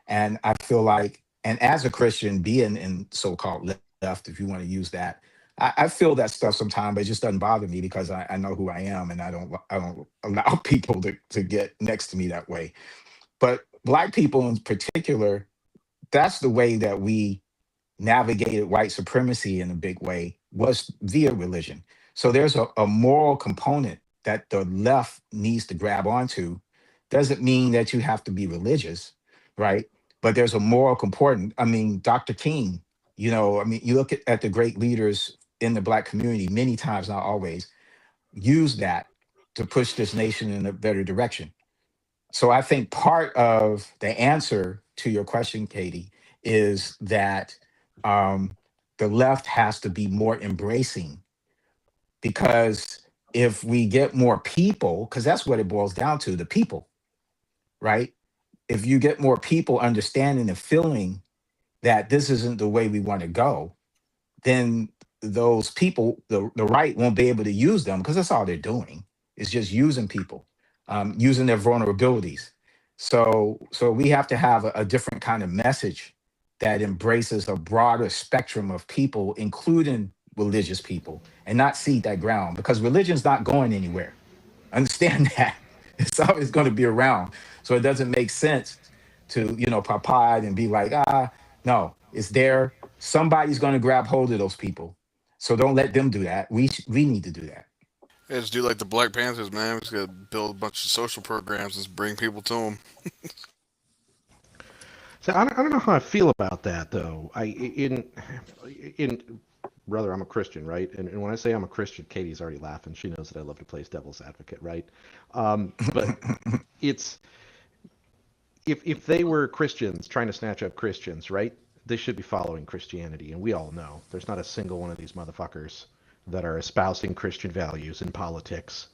And I feel like, and as a Christian, being in so-called left, if you want to use that, I feel that stuff sometimes, but it just doesn't bother me because I know who I am, and I don't allow people to get next to me that way. But Black people in particular, that's the way that we navigated white supremacy in a big way, was via religion. So there's a moral component that the left needs to grab onto. Doesn't mean that you have to be religious, right? But there's a moral component. I mean, Dr. King, you look at the great leaders in the Black community, many times, not always, use that to push this nation in a better direction. So I think part of the answer to your question, Katie, is that the left has to be more embracing, because if we get more people, because that's what it boils down to, the people, right? If you get more people understanding and feeling that this isn't the way we want to go, then those people, the right won't be able to use them, because that's all they're doing, is just using people, using their vulnerabilities. So we have to have a different kind of message that embraces a broader spectrum of people, including religious people, and not cede that ground, because religion's not going anywhere. Understand that. It's always going to be around. So it doesn't make sense to, pop hide and be like, no, it's there. Somebody's going to grab hold of those people. So don't let them do that. We need to do that. Yeah, just do like the Black Panthers, man. We just gotta build a bunch of social programs and just bring people to them. So I don't know how I feel about that though. Brother, I'm a Christian, right? And when I say I'm a Christian, Katie's already laughing. She knows that I love to play devil's advocate, right? But it's if they were Christians trying to snatch up Christians, right? They should be following Christianity, and we all know there's not a single one of these motherfuckers that are espousing Christian values in politics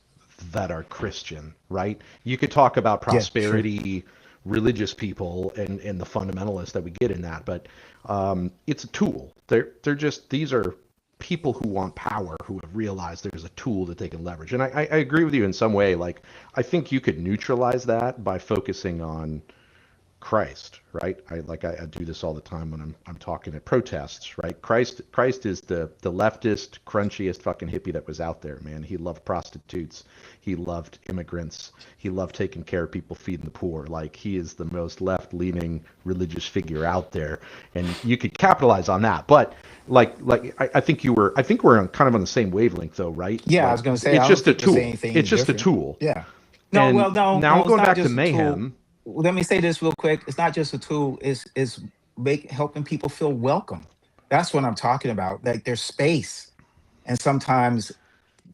that are Christian, right? You could talk about prosperity, religious people, and the fundamentalists that we get in that, but it's a tool. They're just, these are people who want power, who have realized there's a tool that they can leverage. And I agree with you in some way. Like, I think you could neutralize that by focusing on Christ, right? I do this all the time when I'm talking at protests, right? Christ is the leftist, crunchiest fucking hippie that was out there, man. He loved prostitutes. He loved immigrants. He loved taking care of people, feeding the poor. Like, he is the most left-leaning religious figure out there, and you could capitalize on that. But I think we're on kind of on the same wavelength, though, right? Yeah, like, I was going to say it's just a tool. It's just a tool. Yeah. Now I'm going back to mayhem. Let me say this real quick. It's not just a tool. It's helping people feel welcome. That's what I'm talking about. Like, there's space, and sometimes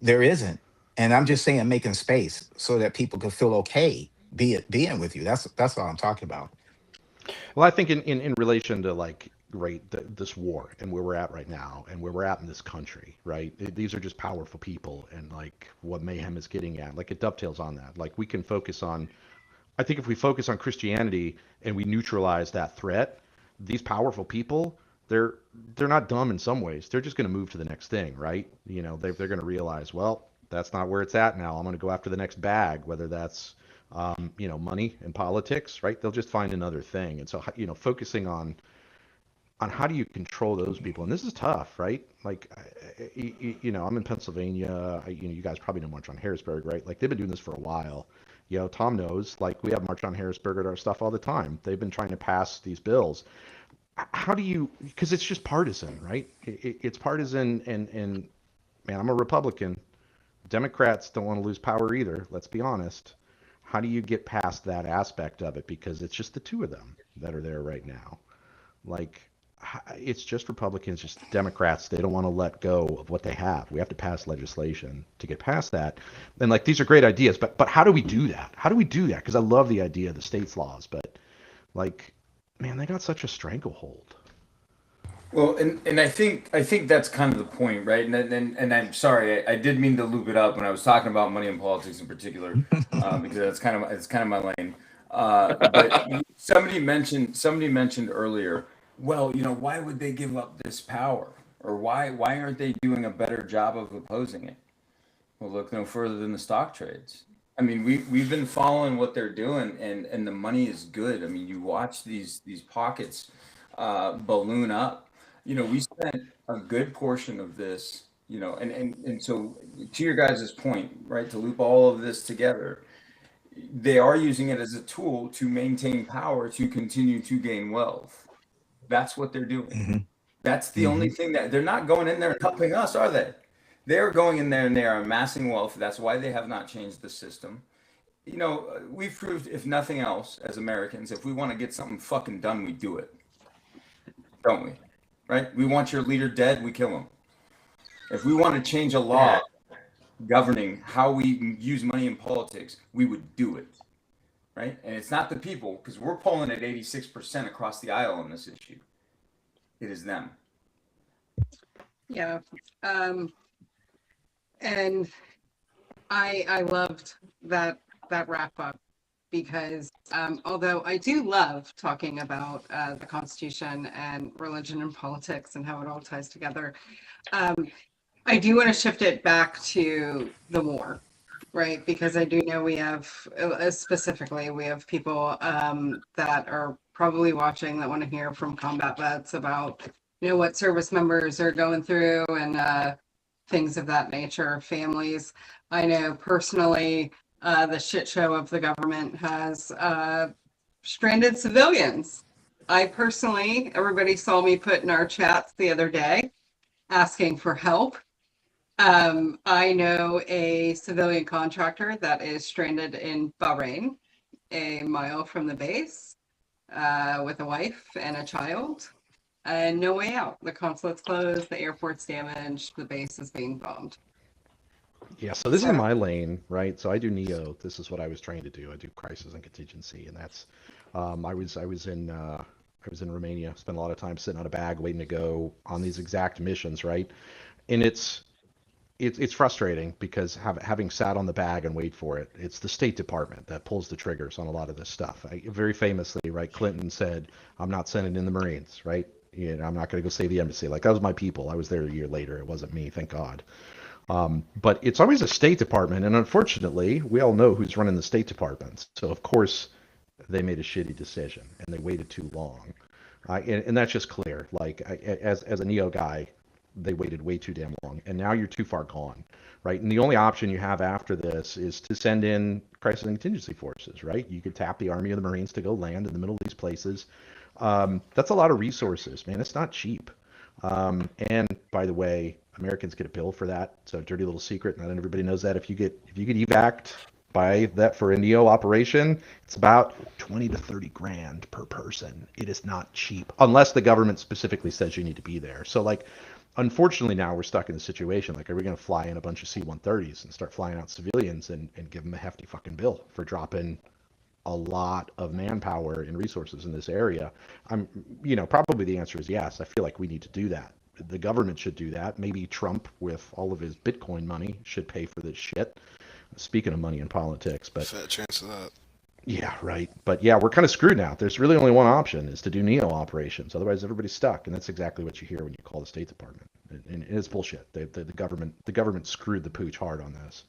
there isn't. And I'm just saying, making space so that people can feel okay being with you. That's all I'm talking about. Well, I think in relation to this war and where we're at right now and where we're at in this country, right? These are just powerful people, and like what mayhem is getting at, like it dovetails on that. Like, we can focus on. I think if we focus on Christianity and we neutralize that threat, these powerful people, they're not dumb in some ways. They're just going to move to the next thing, right? They're going to realize, well, that's not where it's at now. I'm going to go after the next bag, whether that's money and politics, right? They'll just find another thing. And so, focusing on how do you control those people? And this is tough, right? Like, I'm in Pennsylvania. You guys probably know March on Harrisburg, right? Like, they've been doing this for a while. Tom knows, like, we have March on Harrisburg at our stuff all the time. They've been trying to pass these bills. How do you, because it's just partisan, right? It's partisan, and man, I'm a Republican. Democrats don't want to lose power either. Let's be honest. How do you get past that aspect of it? Because it's just the two of them that are there right now. Like, it's just Republicans, just Democrats. They don't want to let go of what they have. We have to pass legislation to get past that. And like, these are great ideas, but how do we do that? How do we do that? Because I love the idea of the states' laws, but like, man, they got such a stranglehold. Well, and I think that's kind of the point, right? And I'm sorry, I did mean to loop it up when I was talking about money and politics in particular, because it's kind of my lane. But somebody mentioned earlier, well, why would they give up this power, or why aren't they doing a better job of opposing it? Well, look no further than the stock trades. I mean, we've been following what they're doing, and the money is good. I mean, you watch these pockets balloon up. We spent a good portion of this, and so to your guys' point, right, to loop all of this together, they are using it as a tool to maintain power, to continue to gain wealth. That's what they're doing. Mm-hmm. That's the only thing that they're not going in there and helping us, are they? They're going in there and they are amassing wealth. That's why they have not changed the system. We've proved, if nothing else, as Americans, if we want to get something fucking done, we do it. Don't we? Right? We want your leader dead, we kill him. If we want to change a law governing how we use money in politics, we would do it. Right? And it's not the people, because we're polling at 86% across the aisle on this issue. It is them. Yeah. And I loved that wrap up because although I do love talking about the Constitution and religion and politics and how it all ties together, I do want to shift it back to the war, right? Because I do know we have, specifically, we have people that are probably watching that want to hear from combat vets about, what service members are going through and things of that nature, families. I know personally, the shit show of the government has stranded civilians. I personally, everybody saw me put in our chats the other day asking for help. I know a civilian contractor that is stranded in Bahrain, a mile from the base, with a wife and a child, and no way out. The consulate's closed, the airport's damaged, the base is being bombed. Yeah, so this is my lane, right? So I do NEO. This is what I was trained to do. I do crisis and contingency, and that's I was in Romania. Spent a lot of time sitting on a bag waiting to go on these exact missions, right? And it's frustrating because having sat on the bag and wait for it, it's the State Department that pulls the triggers on a lot of this stuff. Very famously, right? Clinton said, "I'm not sending in the Marines," right? I'm not going to go save the embassy. Like, that was my people. I was there a year later. It wasn't me, thank God. But it's always a State Department, and unfortunately, we all know who's running the State Department. So of course, they made a shitty decision, and they waited too long. And that's just clear. Like, as a NEO guy, they waited way too damn long, and now you're too far gone, right? And the only option you have after this is to send in crisis and contingency forces, right? You could tap the Army or the Marines to go land in the middle of these places. That's a lot of resources, man. It's not cheap. And by the way, Americans get a bill for that. So dirty little secret, not everybody knows that. If you get evac'd by that for a NEO operation, it's about 20 to 30 grand per person. It is not cheap unless the government specifically says you need to be there. So like, unfortunately, now we're stuck in the situation. Like, are we going to fly in a bunch of C-130s and start flying out civilians and give them a hefty fucking bill for dropping a lot of manpower and resources in this area? Probably the answer is yes. I feel like we need to do that. The government should do that. Maybe Trump, with all of his Bitcoin money, should pay for this shit. Speaking of money in politics, but fat chance of that. Yeah, right. But yeah, we're kind of screwed now. There's really only one option, is to do NEO operations. Otherwise, everybody's stuck, and that's exactly what you hear when you call the State Department. And it's bullshit. The government screwed the pooch hard on this.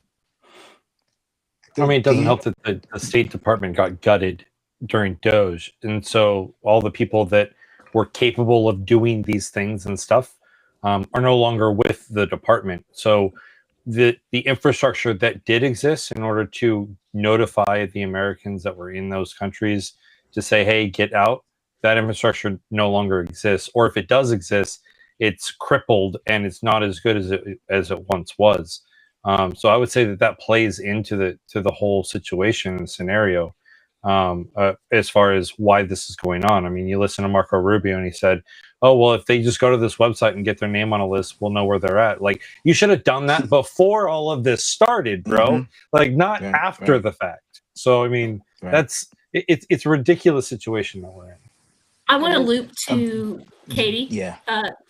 I mean, it doesn't help that the State Department got gutted during Doge, and so all the people that were capable of doing these things and stuff are no longer with the department. So the infrastructure that did exist in order to notify the Americans that were in those countries to say, hey, get out, that infrastructure no longer exists. Or if it does exist, it's crippled and it's not as good as it once was. So I would say that plays into the whole situation and scenario as far as why this is going on. I mean, you listen to Marco Rubio and he said, oh, well, if they just go to this website and get their name on a list, we'll know where they're at. Like, you should have done that before all of this started, bro. Mm-hmm. Like, not after the fact. So, I mean, it's a ridiculous situation that we're in. I want to loop to Katie. Yeah.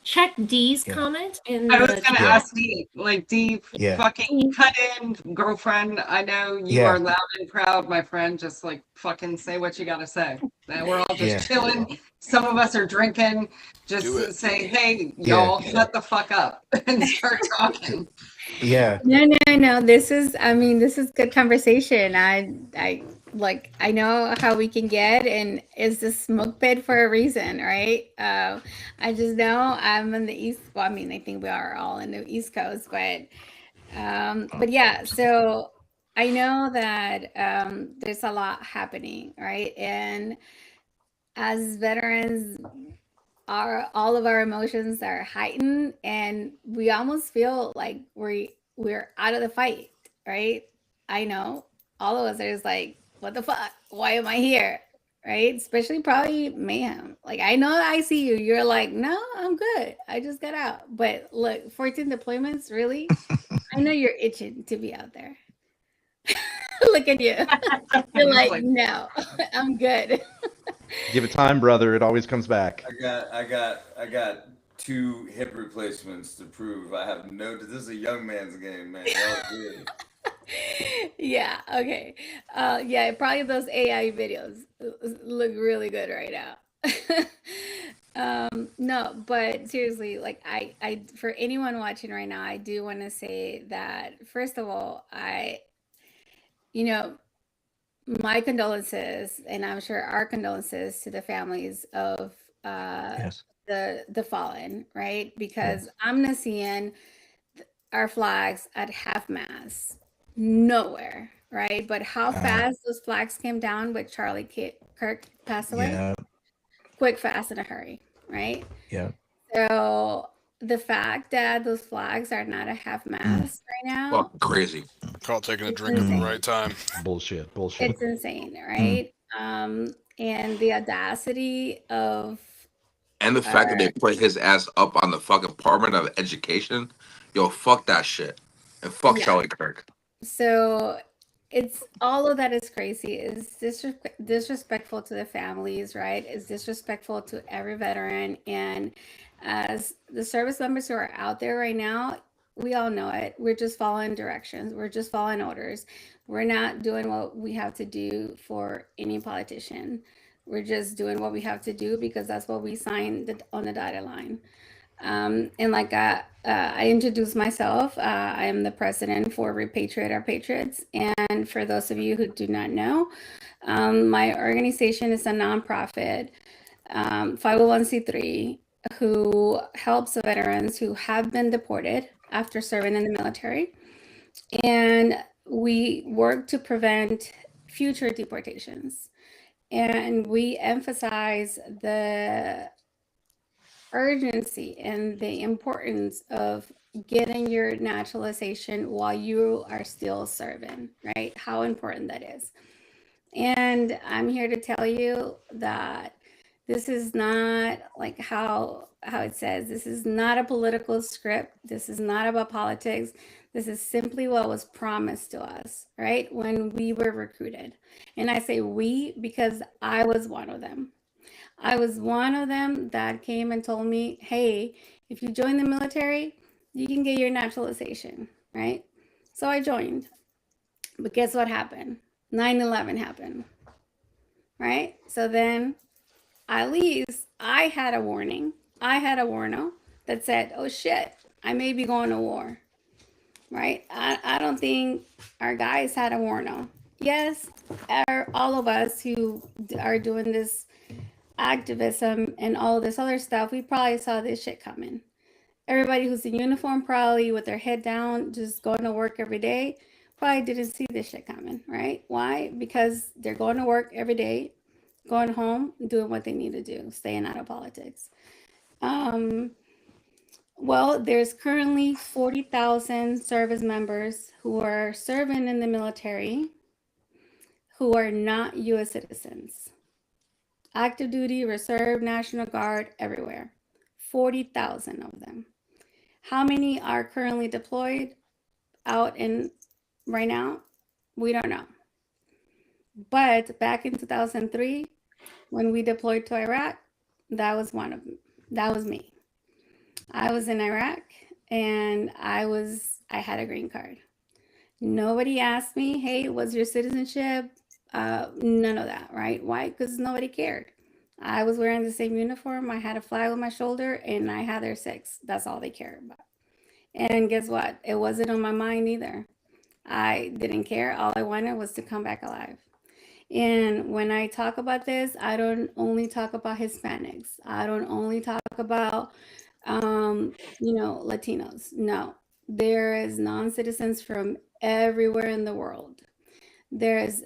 Check Dee's comment. I was going to ask Dee, like, Dee, fucking cut in, girlfriend. I know you are loud and proud, my friend. Just like fucking say what you got to say. We're all just chilling. Some of us are drinking. Just say, hey, y'all, shut the fuck up and start talking. Yeah. No. This is good conversation. I know how we can get, and it's the smoke pit for a reason, right? I just know I'm in the East. Well, I mean, I think we are all in the East Coast, but yeah. So I know that there's a lot happening, right? And as veterans, all of our emotions are heightened, and we almost feel like we're out of the fight, right? I know all of us are just like, what the fuck? Why am I here? Right? Especially probably Mayhem. Like, I know I see you. You're like, no, I'm good. I just got out. But look, 14 deployments, really? I know you're itching to be out there. Look at you. You're like, no, I'm good. Give it time, brother. It always comes back. I got 2 hip replacements to prove I have no. This is a young man's game, man. Y'all good. Yeah, okay. Yeah, probably those AI videos look really good right now. No, but seriously, like for anyone watching right now, I do want to say that first of all, you know, my condolences, and I'm sure our condolences to the families of Yes. the fallen, right? Because I'm not seeing our flags at half mast nowhere, right? But how fast those flags came down with Charlie Kirk passed away, Yeah. quick, fast, in a hurry, right? Yeah. So the fact that those flags are not at half mast right now, Well, crazy. I call it taking a it's drink at the insane. right time. Bullshit. It's insane, right? And the audacity of And the fact that they put his ass up on the fucking Department of Education, yo, fuck that shit, and fuck Yeah. Charlie Kirk. So it's all of that is crazy. Is disrespectful to the families, right? It's disrespectful to every veteran. And as the service members who are out there right now, we all know it. We're just following directions. We're just following orders. We're not doing what we have to do for any politician. We're just doing what we have to do because that's what we signed on the dotted line. And like I introduced myself, I am the president for Repatriate Our Patriots. And for those of you who do not know, my organization is a nonprofit 501c3 who helps veterans who have been deported after serving in the military. And we work to prevent future deportations. And we emphasize the urgency and the importance of getting your naturalization while you are still serving, right? How important that is. And I'm here to tell you that this is not like how it says, this is not a political script. This is not about politics. This is simply what was promised to us, right? When we were recruited. And I say we because I was one of them. I was one of them that came and told me, hey, if you join the military, you can get your naturalization, right? So I joined. But guess what happened? 9/11 happened, right? So then at least I had a warning. I had a warning that said, oh shit, I may be going to war, right? I don't think our guys had a warning. Yes, all of us who are doing this activism and all this other stuff, we probably saw this shit coming. Everybody who's in uniform, probably with their head down, just going to work every day, probably didn't see this shit coming, right? Why? Because they're going to work every day, going home, doing what they need to do, staying out of politics. Well, there's currently 40,000 service members who are serving in the military who are not U.S. citizens. Active duty, reserve, National Guard, everywhere. 40,000 of them. How many are currently deployed out in right now? We don't know. But back in 2003, when we deployed to Iraq, that was one of them. That was me. I was in Iraq and I had a green card. Nobody asked me, hey, what's your citizenship? None of that, right? Why? Because nobody cared. I was wearing the same uniform. I had a flag on my shoulder and I had their 6. That's all they cared about. And guess what? It wasn't on my mind either. I didn't care. All I wanted was to come back alive. And when I talk about this, I don't only talk about Hispanics. I don't only talk about, Latinos. No, there is non-citizens from everywhere in the world. There's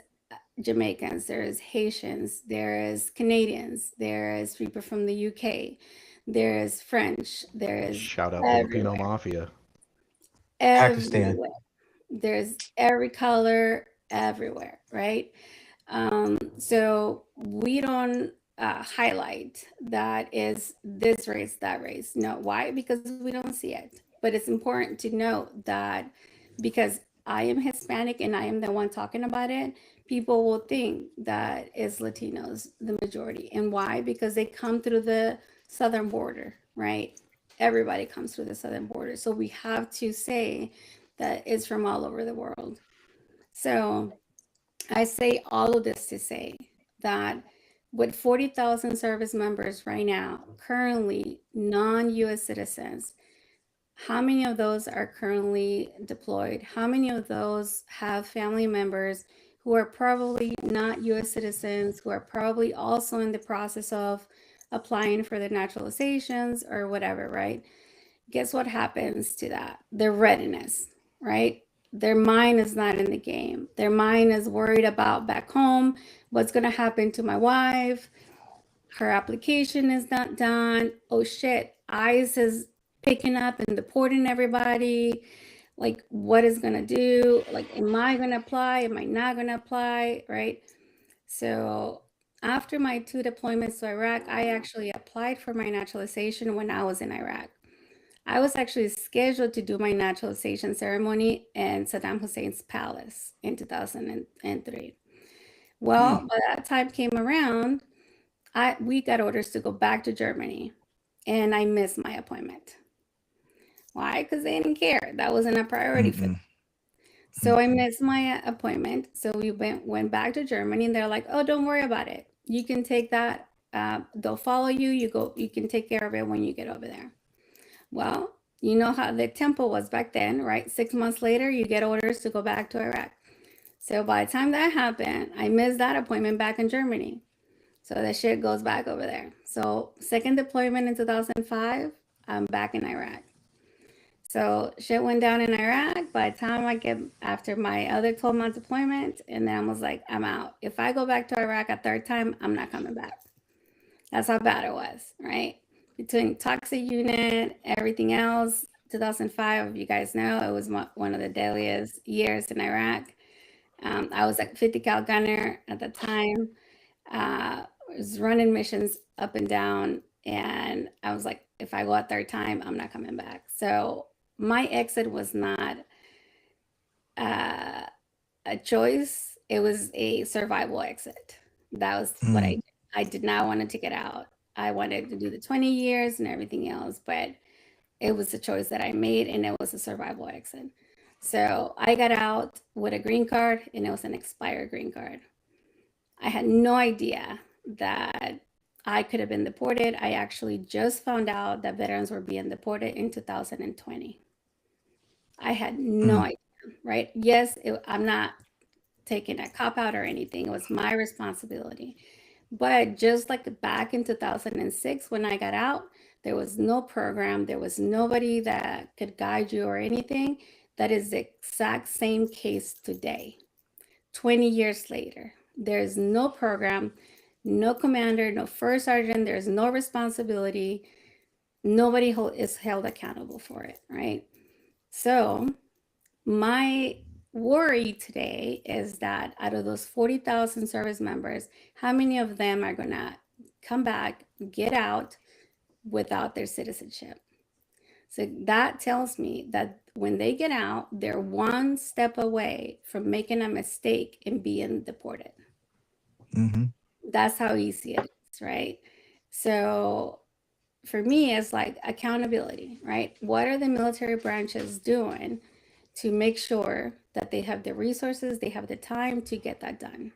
Jamaicans, there's Haitians, there is Canadians, there is people from the UK, there is French, there is shout out Filipino Mafia. Pakistan. Everywhere. There's every color everywhere, right? So we don't highlight that is this race, that race. No, why? Because we don't see it. But it's important to note that because I am Hispanic and I am the one talking about it, people will think that it's Latinos, the majority. And why? Because they come through the southern border, right? everybody comes through the southern border. So we have to say that it's from all over the world. So I say all of this to say that with 40,000 service members right now, currently non-US citizens, how many of those are currently deployed? How many of those have family members who are probably not US citizens, who are probably also in the process of applying for their naturalizations or whatever, right? Guess what happens to that? Their readiness, right? Their mind is not in the game. Their mind is worried about back home, what's going to happen to my wife. Her application is not done. Oh shit, ICE is picking up and deporting everybody. Like, what is going to do? Like, am I going to apply? Am I not going to apply? Right? So after my 2 deployments to Iraq, I actually applied for my naturalization when I was in Iraq. I was actually scheduled to do my naturalization ceremony in Saddam Hussein's palace in 2003. Well, by that time came around, we got orders to go back to Germany, and I missed my appointment. Why? Because they didn't care. That wasn't a priority for them. So I missed my appointment. So we went back to Germany, and they're like, "Oh, don't worry about it. You can take that. They'll follow you. You can take care of it when you get over there." Well, you know how the tempo was back then, right? 6 months later, you get orders to go back to Iraq. So by the time that happened, I missed that appointment back in Germany. So that shit goes back over there. So second deployment in 2005, I'm back in Iraq. So shit went down in Iraq. By the time I get after my other 12-month deployment, and then I was like, I'm out. If I go back to Iraq a third time, I'm not coming back. That's how bad it was, right? Between toxic unit, everything else, 2005, you guys know, it was one of the deadliest years in Iraq. I was like 50 cal gunner at the time. I was running missions up and down, and I was like, if I go a third time, I'm not coming back. So my exit was not a choice. It was a survival exit. That was what I did not want to get out. I wanted to do the 20 years and everything else, but it was a choice that I made, and it was a survival exit. So I got out with a green card, and it was an expired green card. I had no idea that I could have been deported. I actually just found out that veterans were being deported in 2020. I had no idea, right? Yes, I'm not taking a cop out or anything. It was my responsibility. But just like back in 2006, when I got out, there was no program. There was nobody that could guide you or anything. That is the exact same case today. 20 years later, there's no program, no commander, no first sergeant. There's no responsibility. Nobody is held accountable for it, right? So my worry today is that out of those 40,000 service members, how many of them are going to come back, get out without their citizenship? So that tells me that when they get out, they're one step away from making a mistake and being deported. That's how easy it is, right? So for me, it's like accountability, right? What are the military branches doing to make sure that they have the resources, they have the time to get that done,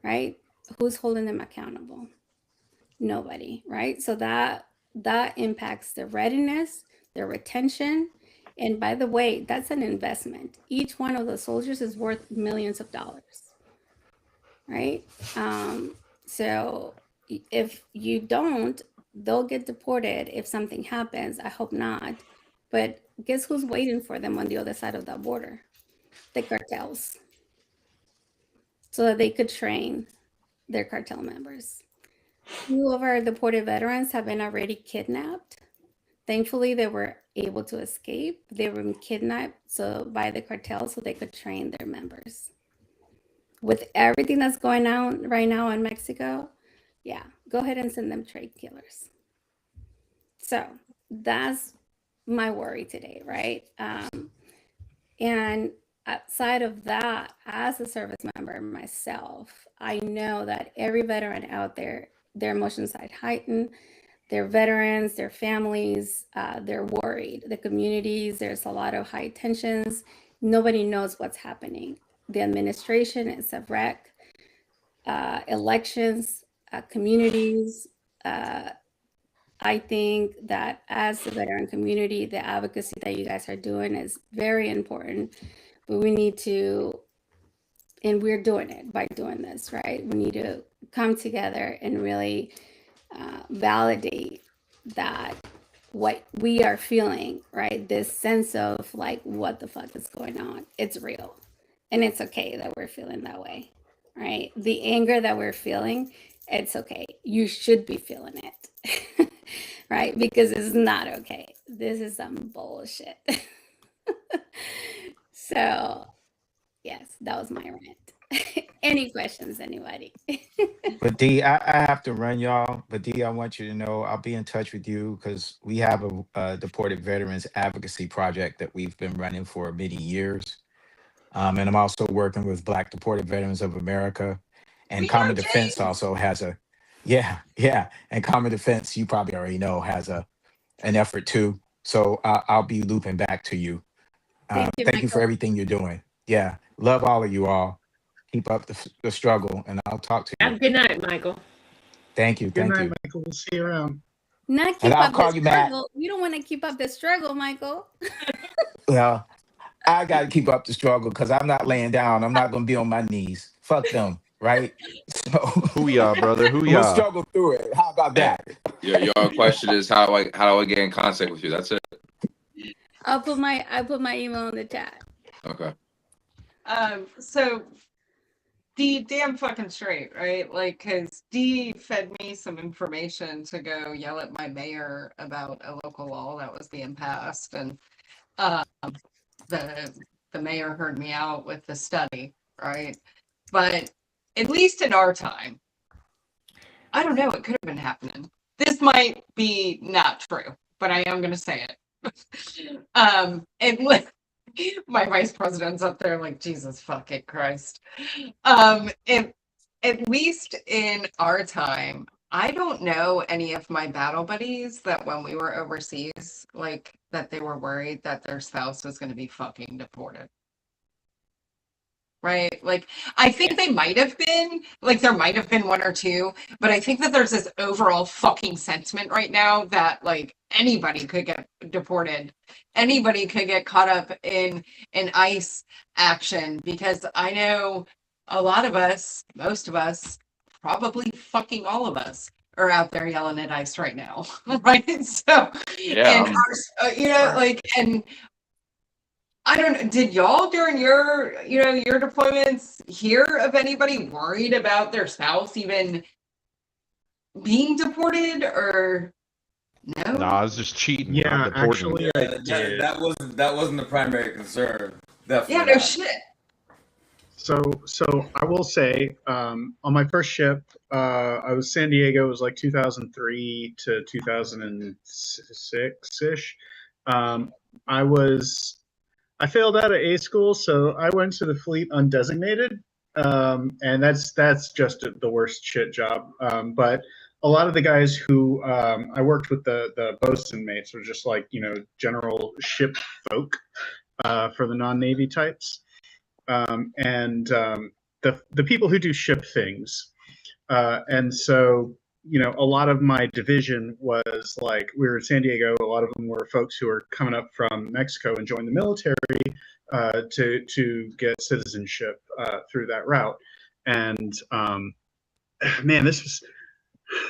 right? Who's holding them accountable? Nobody, right? So that impacts their readiness, their retention. And by the way, that's an investment. Each one of the soldiers is worth millions of dollars, right? So if you don't, they'll get deported if something happens. I hope not. But guess who's waiting for them on the other side of that border? The cartels. So that they could train their cartel members. 2 of our deported veterans have been already kidnapped. Thankfully, they were able to escape. They were kidnapped by the cartel so they could train their members. With everything that's going on right now in Mexico, yeah, go ahead and send them trade killers. So that's my worry today, right? And outside of that, as a service member myself, I know that every veteran out there, their emotions are heightened. They're veterans, their families, they're worried. The communities, there's a lot of high tensions. Nobody knows what's happening. The administration is a wreck. Elections, communities. I think that as the veteran community, the advocacy that you guys are doing is very important. But we need to, and we're doing it by doing this, right? We need to come together and really validate that what we are feeling, right? This sense of like, what the fuck is going on? It's real. And it's okay that we're feeling that way, right? The anger that we're feeling, it's okay. You should be feeling it, right? Because it's not okay. This is some bullshit. So, yes, that was my rant. Any questions, anybody? But D, I have to run, y'all. But D, I want you to know I'll be in touch with you because we have a deported veterans advocacy project that we've been running for many years. And I'm also working with Black Deported Veterans of America. And Common Defense also has a, yeah. And Common Defense, you probably already know, has an effort too. So I'll be looping back to you. Thank you for everything you're doing. Yeah. Love all of you all. Keep up the struggle, and I'll talk to you. Have a good night, Michael. Thank you. Good Thank night, you. Michael. We'll see you around. Not And keep I'll up call the you, Matt. struggle. You don't want to keep up the struggle, Michael. Well, I got to keep up the struggle because I'm not laying down. I'm not going to be on my knees. Fuck them, right? So Hoo-yah, brother. we'll Hoo-yah. struggle through it. How about that? Your question is how do I get in contact with you? That's it. I'll put my email in the chat. Okay. So D damn fucking straight, right? Like, cause D fed me some information to go yell at my mayor about a local law that was being passed, and the mayor heard me out with the study, right? But at least in our time, I don't know, it could have been happening. This might be not true, but I am gonna say it. And my vice president's up there like, Jesus fucking Christ. At least in our time, I don't know any of my battle buddies that when we were overseas, like that they were worried that their spouse was going to be fucking deported. Right? Like, I think they might have been, like, there might have been one or two, but I think that there's this overall fucking sentiment right now that, like, anybody could get deported. Anybody could get caught up in an ICE action, because I know a lot of us, most of us, probably fucking all of us are out there yelling at ICE right now. Right? So, Yeah. and like, and I don't know, did y'all during your, your deployments hear of anybody worried about their spouse even being deported, or no? No, I was just cheating. Yeah, not deporting. actually, I did. That wasn't the primary concern. Definitely Yeah, no not. shit. So I will say, on my first ship, I was San Diego. It was like 2003 to 2006 ish. I failed out of A school, so I went to the fleet undesignated, and that's just the worst shit job. But a lot of the guys who I worked with, the bosun mates, were just like general ship folk for the non-Navy types. And the people who do ship things. And so, a lot of my division was like, we were in San Diego. A lot of them were folks who were coming up from Mexico and joined the military to get citizenship through that route. And man, this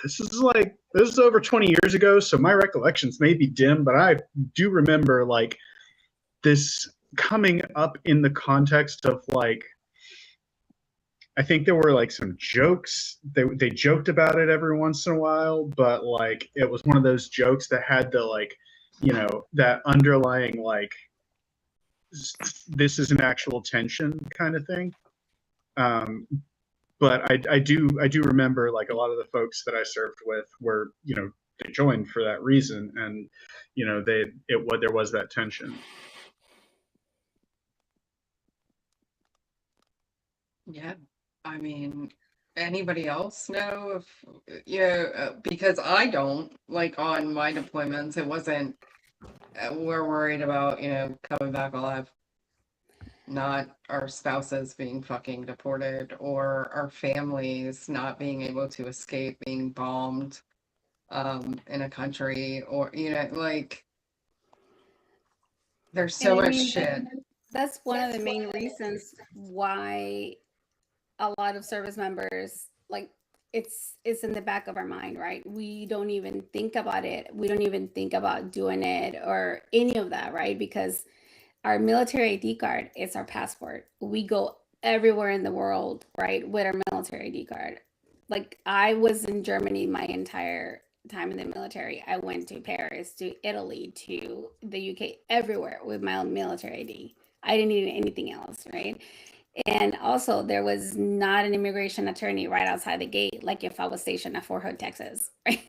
is over 20 years ago. So my recollections may be dim, but I do remember like this coming up in the context of like, I think there were like some jokes. They joked about it every once in a while, but like it was one of those jokes that had the like, that underlying like, this is an actual tension kind of thing. But I do remember like a lot of the folks that I served with were, they joined for that reason, and there was that tension. Yeah, I mean, anybody else know if, because I don't, like on my deployments, it wasn't, we're worried about, coming back alive, not our spouses being fucking deported or our families not being able to escape being bombed in a country, or, like, there's so And I much mean, shit. that's one of the main reasons why a lot of service members, like, it's in the back of our mind, right? We don't even think about it. We don't even think about doing it or any of that, right? Because our military ID card is our passport. We go everywhere in the world, right, with our military ID card. Like, I was in Germany my entire time in the military. I went to Paris, to Italy, to the UK, everywhere with my military ID. I didn't need anything else, right? And also, there was not an immigration attorney right outside the gate, like if I was stationed at Fort Hood, Texas, right?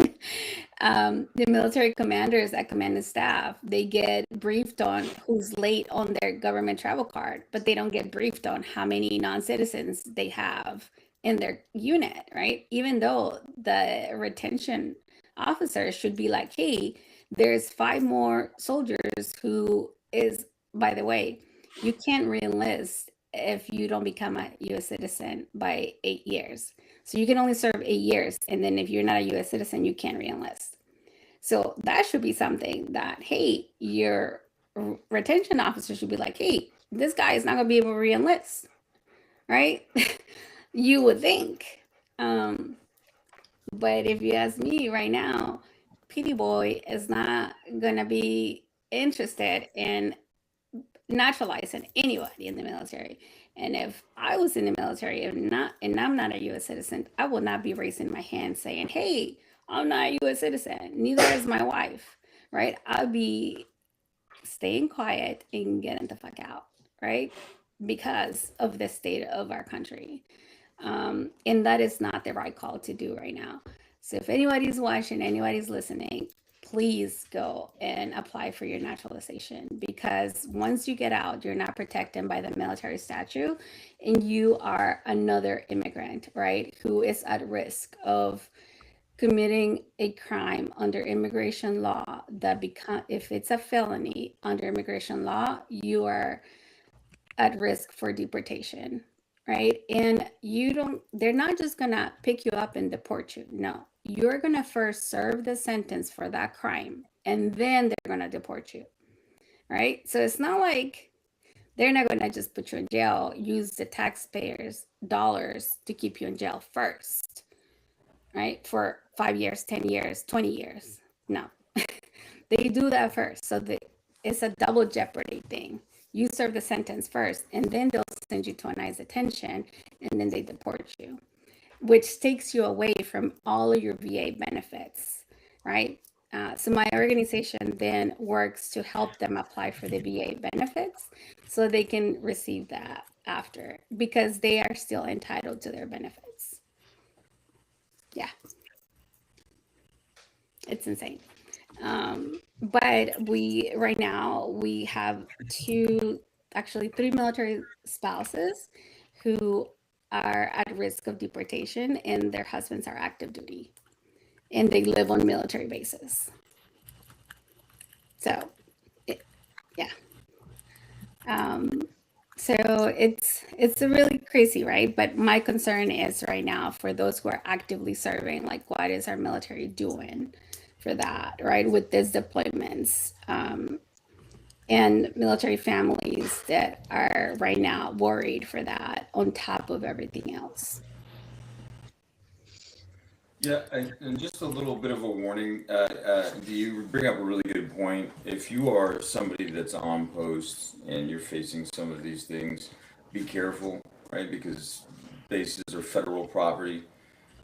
The military commanders that command the staff, they get briefed on who's late on their government travel card, but they don't get briefed on how many non-citizens they have in their unit, right? Even though the retention officer should be like, hey, there's 5 more soldiers who is, by the way, you can't re-enlist if you don't become a U.S. citizen by 8 years. So you can only serve 8 years. And then if you're not a U.S. citizen, you can't re-enlist. So that should be something that, hey, your retention officer should be like, hey, this guy is not going to be able to re-enlist, right? You would think. But if you ask me right now, PD Boy is not going to be interested in naturalizing anybody in the military. And if I was in the military, and I'm not a U.S. citizen, I will not be raising my hand saying, hey, I'm not a U.S. citizen. Neither is my wife, right? I'll be staying quiet and getting the fuck out, right? Because of the state of our country. And that is not the right call to do right now. So if anybody's watching, anybody's listening, please go and apply for your naturalization, because once you get out, you're not protected by the military statute, and you are another immigrant, right, who is at risk of committing a crime under immigration law that if it's a felony under immigration law, you are at risk for deportation, right? And they're not just gonna pick you up and deport you. No, you're gonna first serve the sentence for that crime, and then they're gonna deport you, right? So it's not like they're not gonna just put you in jail, use the taxpayers' dollars to keep you in jail first, right? For 5 years, 10 years, 20 years. No, they do that first. So it's a double jeopardy thing. You serve the sentence first, and then they'll send you to a nice detention, and then they deport you, which takes you away from all of your VA benefits, right? So my organization then works to help them apply for the VA benefits so they can receive that after, because they are still entitled to their benefits. Yeah. It's insane. But right now we have 3 military spouses who are at risk of deportation, and their husbands are active duty, and they live on military bases. So, yeah. So it's really crazy, right? But my concern is right now for those who are actively serving, like, what is our military doing for that, right? With these deployments, and military families that are right now worried for that on top of everything else. Yeah, and just a little bit of a warning. Do you bring up a really good point? If you are somebody that's on post and you're facing some of these things, be careful, right? Because bases are federal property,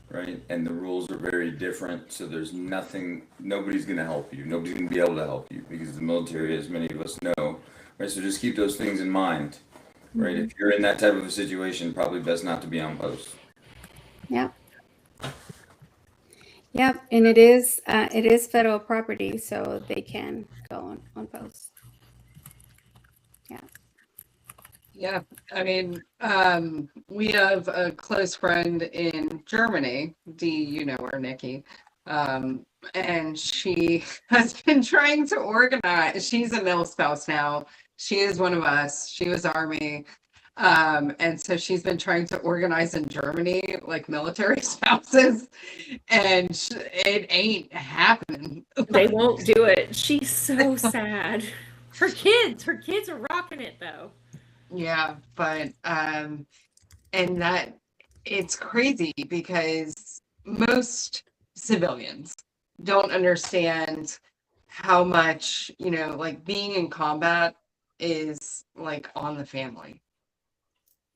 right? And the rules are very different. So there's nobody's going to help you. Nobody's going to be able to help you because the military, as many of us know, right? So just keep those things in mind, right? If you're in that type of a situation, probably best not to be on post. Yeah. Yep, and it is federal property, so they can go on post. Yeah. Yeah, I mean, we have a close friend in Germany, Dee, you know her, Nikki, and she has been trying to organize. She's a mil spouse now. She is one of us. She was Army, and so she's been trying to organize in Germany, like military spouses, and it ain't happening. They won't do it. She's so sad. Her kids are rocking it though. Yeah, but and that it's crazy because most civilians don't understand how much, you know, like being in combat is like on the family.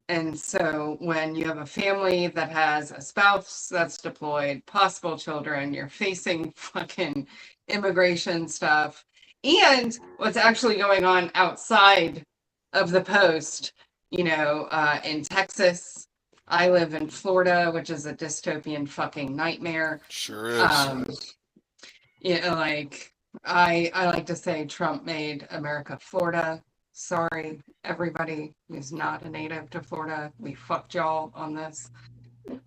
And so when you have a family that has a spouse that's deployed, possible children, you're facing fucking immigration stuff, and what's actually going on outside of the post, you know, in Texas. I live in Florida, which is a dystopian fucking nightmare. Sure is. You know, like I like to say Trump made America Florida. Sorry, everybody who's not a native to Florida. We fucked y'all on this.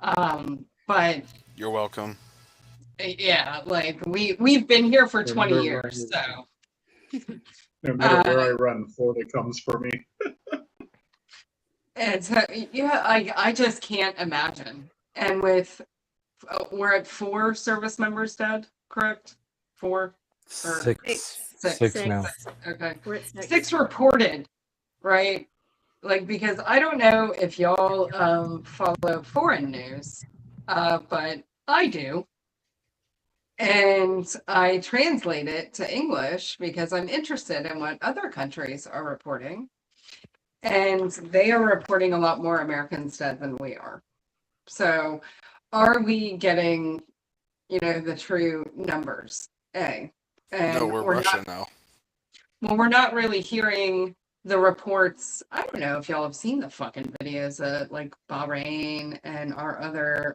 But You're welcome. yeah, like we've been here for 20 years, so No matter where I run, Florida comes for me. and so yeah, I just can't imagine. And with we're at 4 service members dead, correct? 4 or Six now. Okay. We're at 6. 6 reported, right? Like, because I don't know if y'all follow foreign news, but I do. And I translate it to English because I'm interested in what other countries are reporting. And they are reporting a lot more Americans dead than we are. So are we getting, you know, the true numbers? A. And No, we're Russia now. Well, we're not really hearing the reports. I don't know if y'all have seen the fucking videos of like Bahrain and our other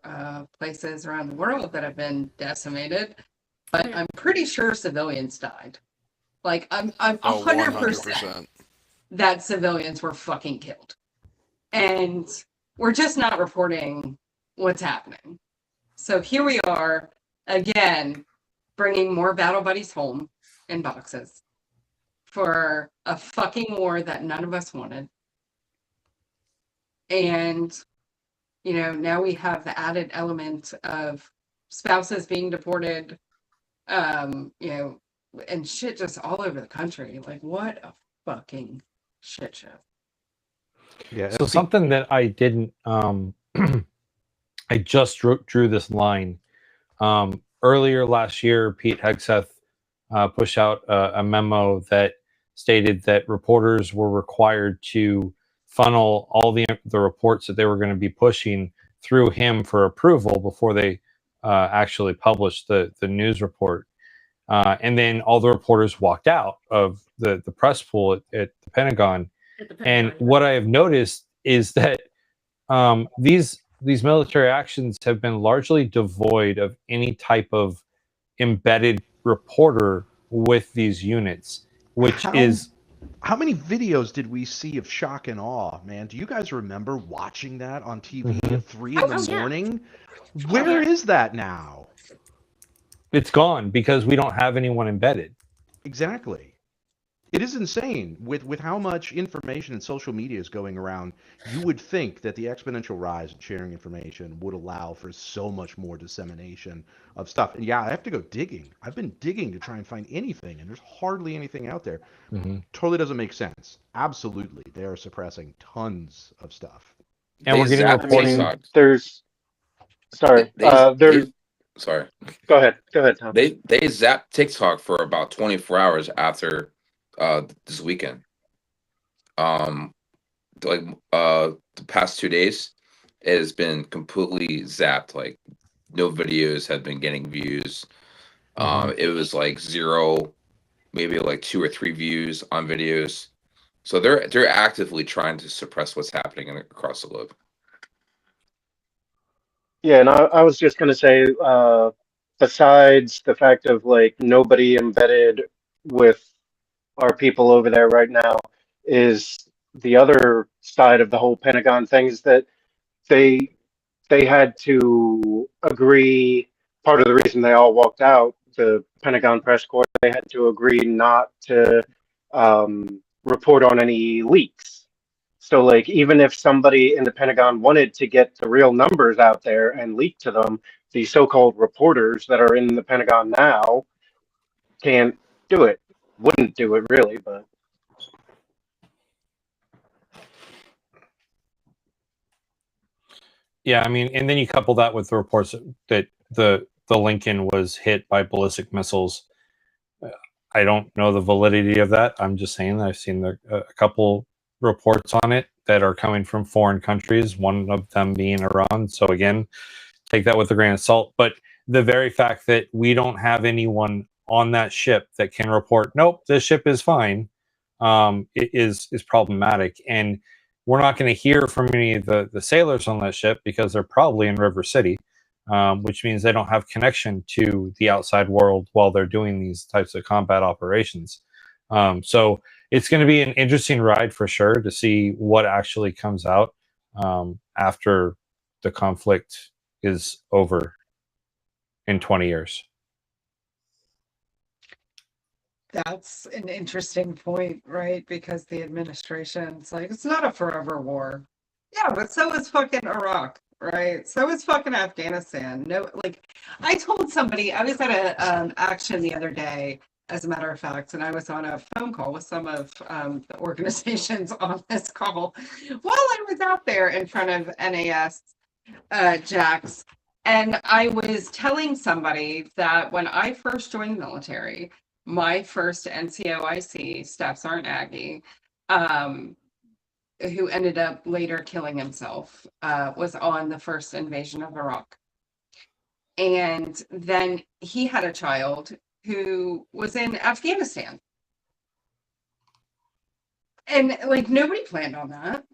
places around the world that have been decimated, but I'm pretty sure civilians died. Like I'm 100% that civilians were fucking killed, and we're just not reporting what's happening. So here we are again, bringing more battle buddies home in boxes for a fucking war that none of us wanted. And, you know, now we have the added element of spouses being deported, you know, and shit just all over the country. Like, what a fucking shit show. Yeah. So something that I didn't, I just drew this line. Earlier last year, Pete Hegseth pushed out a memo that stated that reporters were required to funnel all the reports that they were going to be pushing through him for approval before they actually published the news report. And then all the reporters walked out of the press pool at the Pentagon. And what I have noticed is that these military actions have been largely devoid of any type of embedded reporter with these units, which is... How many videos did we see of shock and awe, man? Do you guys remember watching that on TV at 3 in the morning? Where is that now? It's gone because we don't have anyone embedded. Exactly. It is insane with how much information and social media is going around. You would think that the exponential rise in sharing information would allow for so much more dissemination of stuff. And yeah, I have to go digging. I've been digging to try and find anything, and there's hardly anything out there. Totally doesn't make sense. Absolutely, they are suppressing tons of stuff. And we're getting reporting. There's, sorry, there's. Sorry. Go ahead, Tom. They zapped TikTok for about 24 hours after this weekend. The past 2 days, it has been completely zapped. Like no videos have been getting views. It was like 0, maybe like 2 or 3 views on videos. So they're actively trying to suppress what's happening across the globe. Yeah, and I was just going to say, besides the fact of like nobody embedded with our people over there right now, is the other side of the whole Pentagon thing is that they had to agree. Part of the reason they all walked out, the Pentagon press corps, they had to agree not to report on any leaks. So, like, even if somebody in the Pentagon wanted to get the real numbers out there and leak to them, the so-called reporters that are in the Pentagon now can't do it. Wouldn't do it really, but. Yeah, I mean, and then you couple that with the reports that the Lincoln was hit by ballistic missiles. I don't know the validity of that. I'm just saying that I've seen a couple reports on it that are coming from foreign countries, one of them being Iran. So again, take that with a grain of salt. But the very fact that we don't have anyone on that ship that can report, nope, this ship is fine, it is problematic. And we're not going to hear from any of the sailors on that ship because they're probably in River City, which means they don't have connection to the outside world while they're doing these types of combat operations. So it's going to be an interesting ride for sure to see what actually comes out after the conflict is over in 20 years. That's an interesting point, right? Because the administration's like, it's not a forever war. Yeah, but so is fucking Iraq, right? So is fucking Afghanistan. No, like, I told somebody, I was at a action the other day, as a matter of fact, and I was on a phone call with some of the organizations on this call while I was out there in front of NAS Jax. And I was telling somebody that when I first joined the military, my first NCOIC, Staff Sergeant Aggie, who ended up later killing himself, was on the first invasion of Iraq. And then he had a child who was in Afghanistan. And like, nobody planned on that.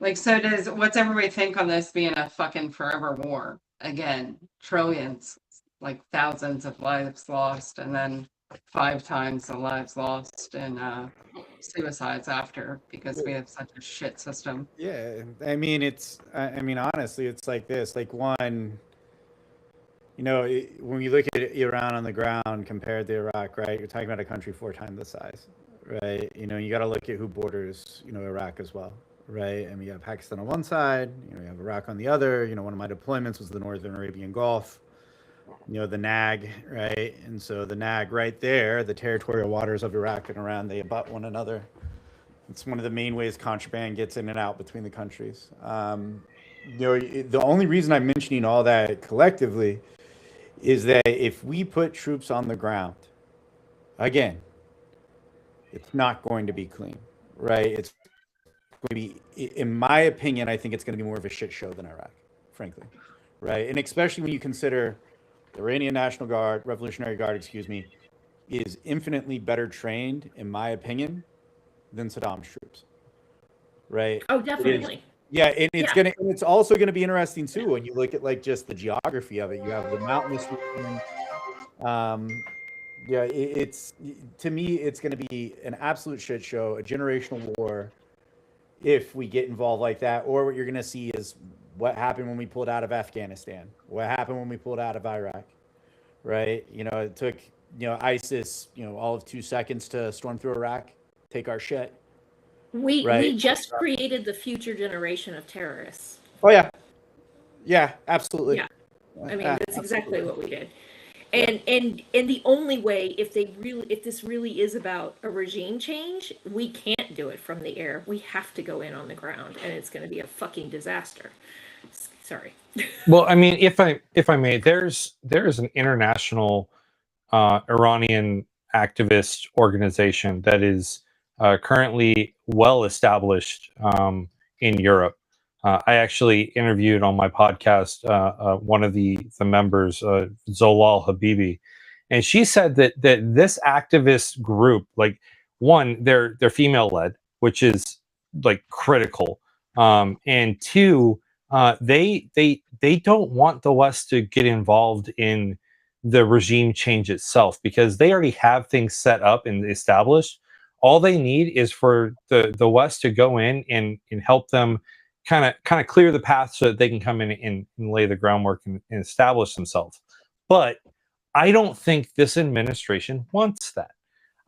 Like, so what's everybody think on this being a fucking forever war? Again, trillions, like thousands of lives lost, and then 5 times the lives lost in suicides after, because we have such a shit system. Yeah, I mean, honestly, it's like this. Like, one, when you look at Iran on the ground compared to Iraq, right? You're talking about a country 4 times the size, right? You got to look at who borders, Iraq as well, right? I mean, you have Pakistan on one side, you have Iraq on the other. One of my deployments was the Northern Arabian Gulf, the NAG, right? And so the NAG right there, the territorial waters of Iraq and Iran, they abut one another. It's one of the main ways contraband gets in and out between the countries. The only reason I'm mentioning all that collectively is that if we put troops on the ground, again, it's not going to be clean, right? It's going to be, in my opinion, I think it's going to be more of a shit show than Iraq, frankly, right? And especially when you consider the Iranian National Guard, Revolutionary Guard, is infinitely better trained, in my opinion, than Saddam's troops, right? Oh, definitely. Yeah, and it's also gonna be interesting too when you look at like just the geography of it. You have the mountainous region. It's to me, it's gonna be an absolute shit show, a generational war, if we get involved like that. Or what you're gonna see is what happened when we pulled out of Afghanistan, what happened when we pulled out of Iraq, right? It took ISIS all of 2 seconds to storm through Iraq, take our shit. We just created the future generation of terrorists. Oh yeah, absolutely. Yeah, I mean, that's exactly what we did. And the only way, if this really is about a regime change, we can't do it from the air. We have to go in on the ground, and it's going to be a fucking disaster. Sorry. Well, I mean, if I may, there is an international Iranian activist organization that is currently well established in Europe. I actually interviewed on my podcast one of the members, Zolal Habibi, and she said that this activist group, like, one, they're female led, which is like critical, and two, they don't want the West to get involved in the regime change itself, because they already have things set up and established All they need is for the West to go in and help them kind of clear the path so that they can come in and lay the groundwork and establish themselves. But I don't think this administration wants that.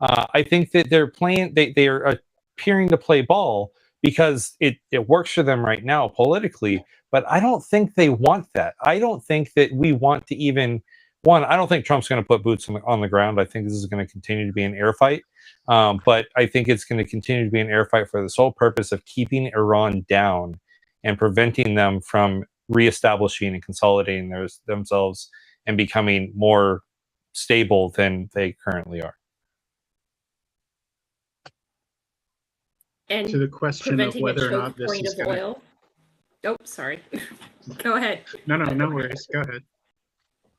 I think that they're playing, they are appearing to play ball because it works for them right now politically, but I don't think they want that. I don't think that we want to even, I don't think Trump's going to put boots on the ground. I think this is going to continue to be an air fight. But I think it's going to continue to be an air fight for the sole purpose of keeping Iran down and preventing them from reestablishing and consolidating themselves and becoming more stable than they currently are. And to the question of preventing whether a or not choke this point is of going to. oil. Oh, sorry. Go ahead. No worries. Go ahead.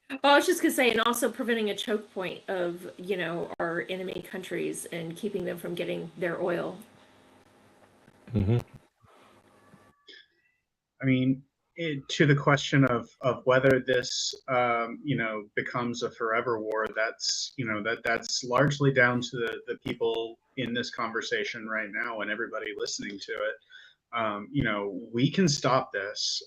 Well, I was just gonna say, and also preventing a choke point of, you know, our enemy countries and keeping them from getting their oil. Mm-hmm. I mean, to the question of whether this, becomes a forever war, that's, that's largely down to the people in this conversation right now and everybody listening to it. We can stop this.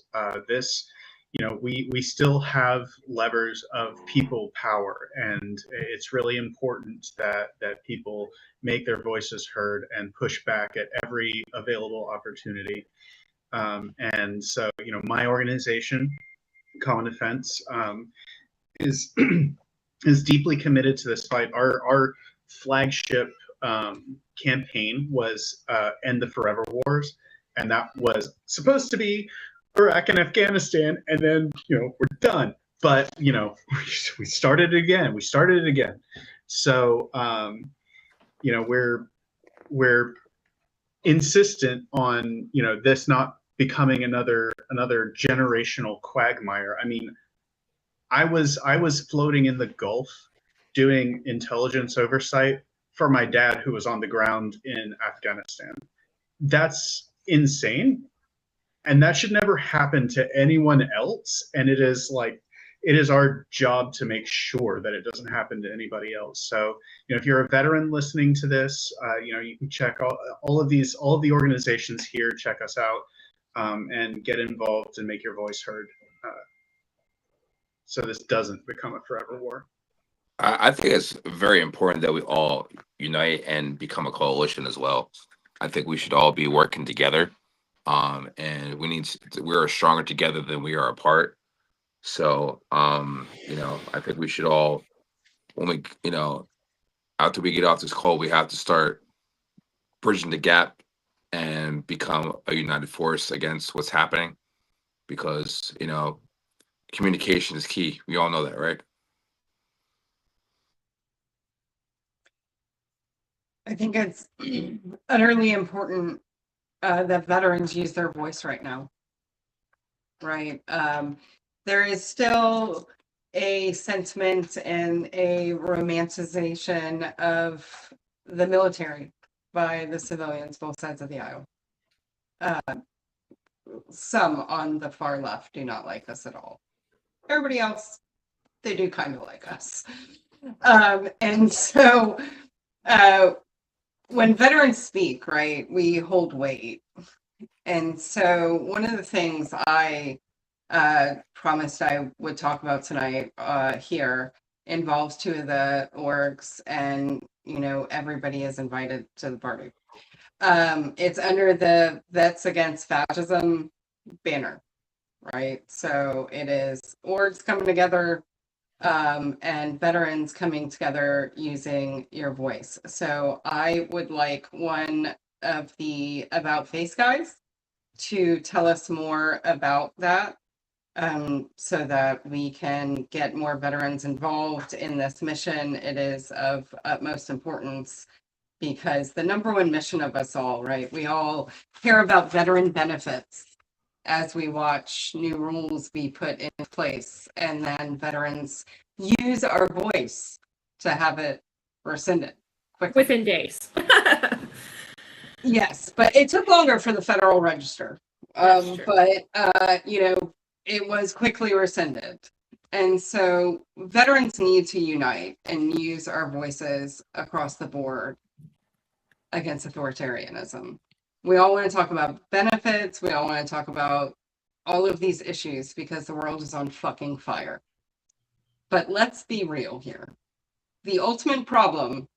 We still have levers of people power, and it's really important that people make their voices heard and push back at every available opportunity. And so, my organization, Common Defense, is is deeply committed to this fight. Our flagship campaign was End the Forever Wars, and that was supposed to be Iraq and Afghanistan, and then we're done. But we started it again. So we're insistent on this not becoming another generational quagmire. I mean, I was floating in the Gulf doing intelligence oversight for my dad who was on the ground in Afghanistan. That's insane, and that should never happen to anyone else. And it is our job to make sure that it doesn't happen to anybody else. So, if you're a veteran listening to this, you can check all of the organizations here, check us out, and get involved and make your voice heard. So this doesn't become a forever war. I think it's very important that we all unite and become a coalition as well. I think we should all be working together, and we're stronger together than we are apart. So, I think we should all, when we, after we get off this call, we have to start bridging the gap and become a united force against what's happening, because, communication is key. We all know that, right? I think it's utterly important that veterans use their voice right now. Right. There is still a sentiment and a romanticization of the military by the civilians, both sides of the aisle. Some on the far left do not like us at all. Everybody else, they do kind of like us. And so when veterans speak, right, we hold weight. And so one of the things I promised I would talk about tonight here involves two of the orgs, and everybody is invited to the party. It's under the Vets Against Fascism banner, right? So it is orgs coming together and veterans coming together using your voice. So I would like one of the About Face guys to tell us more about that, so that we can get more veterans involved in this mission. It is of utmost importance, because the number one mission of us all, right? We all care about veteran benefits as we watch new rules be put in place, and then veterans use our voice to have it rescinded quickly. Within days. Yes, but it took longer for the Federal Register. But it was quickly rescinded. And so veterans need to unite and use our voices across the board against authoritarianism. We all want to talk about benefits. We all want to talk about all of these issues because the world is on fucking fire. But let's be real here. The ultimate problem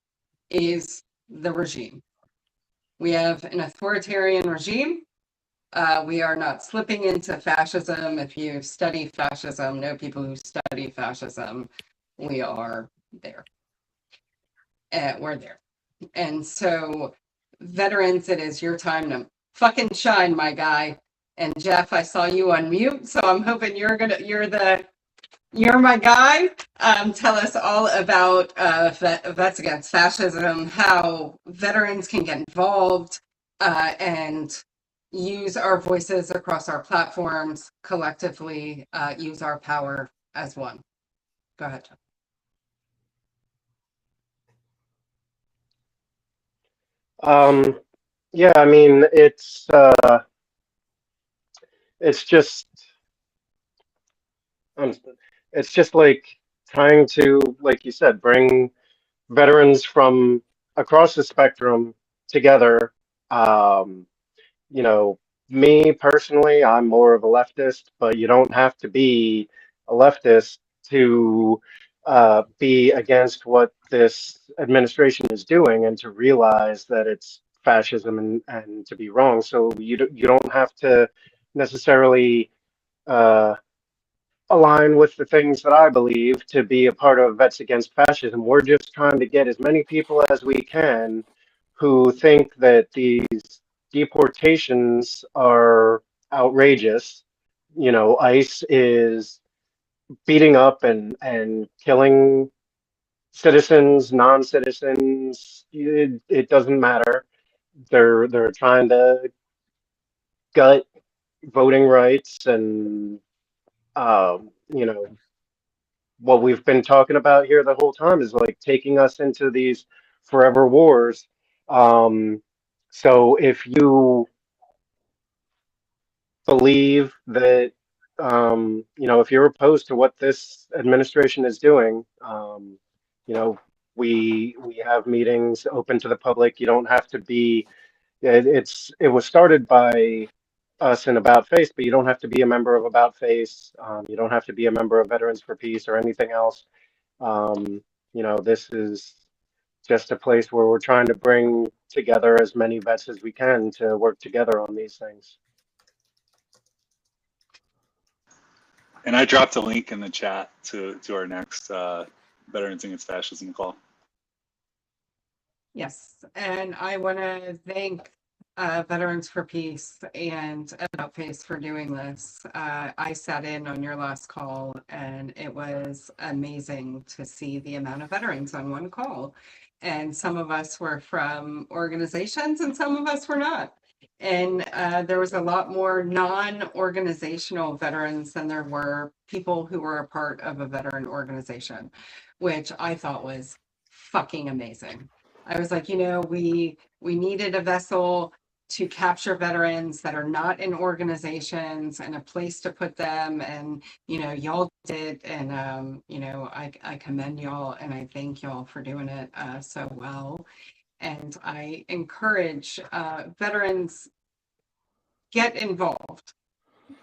is the regime. We have an authoritarian regime. We are not slipping into fascism. If you study fascism, know people who study fascism, we are there. We're there. And so, veterans, it is your time to fucking shine, my guy. And Jeff, I saw you on mute, so I'm hoping you're my guy. Tell us all about Vets Against Fascism, how veterans can get involved and use our voices across our platforms, collectively use our power as one. Go ahead, Jeff. Yeah, I mean, it's just like trying to, like you said, bring veterans from across the spectrum together. You know, me personally, I'm more of a leftist, but you don't have to be a leftist to be against what this administration is doing and to realize that it's fascism and to be wrong. So you don't have to necessarily align with the things that I believe to be a part of Vets Against Fascism. We're just trying to get as many people as we can who think that these deportations are outrageous. You know, ICE is beating up and killing citizens, non-citizens. It doesn't matter. They're trying to gut voting rights and you know, what we've been talking about here the whole time is like taking us into these forever wars. So if you believe that, you know, if you're opposed to what this administration is doing, you know, we have meetings open to the public. You don't have to be. It was started by us in About Face, but you don't have to be a member of About Face. You don't have to be a member of Veterans for Peace or anything else. You know, this is just a place where we're trying to bring together as many vets as we can to work together on these things. And I dropped a link in the chat to our next Veterans Against Fascism call. Yes, and I want to thank Veterans for Peace and About Face for doing this. I sat in on your last call, and it was amazing to see the amount of veterans on one call. And some of us were from organizations, and some of us were not. And there was a lot more non-organizational veterans than there were people who were a part of a veteran organization, which I thought was fucking amazing. I was like, you know, we needed a vessel to capture veterans that are not in organizations and a place to put them. And, you know, y'all did. And, you know, I commend y'all and I thank y'all for doing it so well. And I encourage veterans, get involved,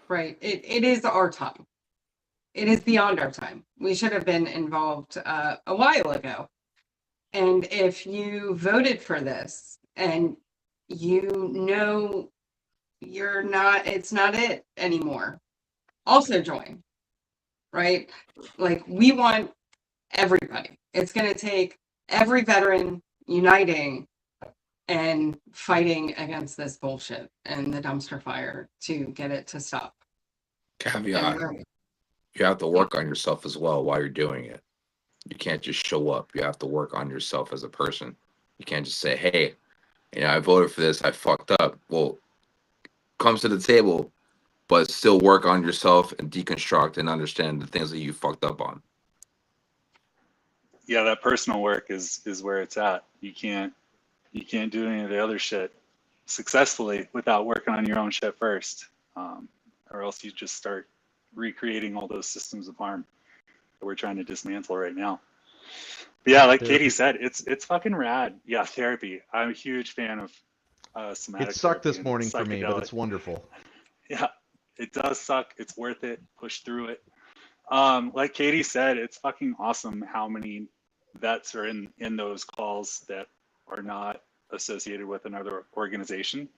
right? It is our time. It is beyond our time. We should have been involved a while ago. And if you voted for this and you know you're not, it's not it anymore, also join, right? Like, we want everybody. It's going to take every veteran uniting and fighting against this bullshit and the dumpster fire to get it to stop. Caveat, you have to work on yourself as well while you're doing it. You can't just show up. You have to work on yourself as a person. You can't just say, hey, you know, I voted for this, I fucked up. Well, comes to the table, but still work on yourself and deconstruct and understand the things that you fucked up on. Yeah, that personal work is where it's at. You can't do any of the other shit successfully without working on your own shit first, or else you just start recreating all those systems of harm that we're trying to dismantle right now. Yeah, like Therapy. Katie said, it's fucking rad. Yeah, therapy. I'm a huge fan of somatic It sucked therapy this and morning for me, but psychedelic. it's wonderful. Yeah, it does suck. It's worth it. Push through it. Like Katie said, it's fucking awesome how many vets are in those calls that are not associated with another organization.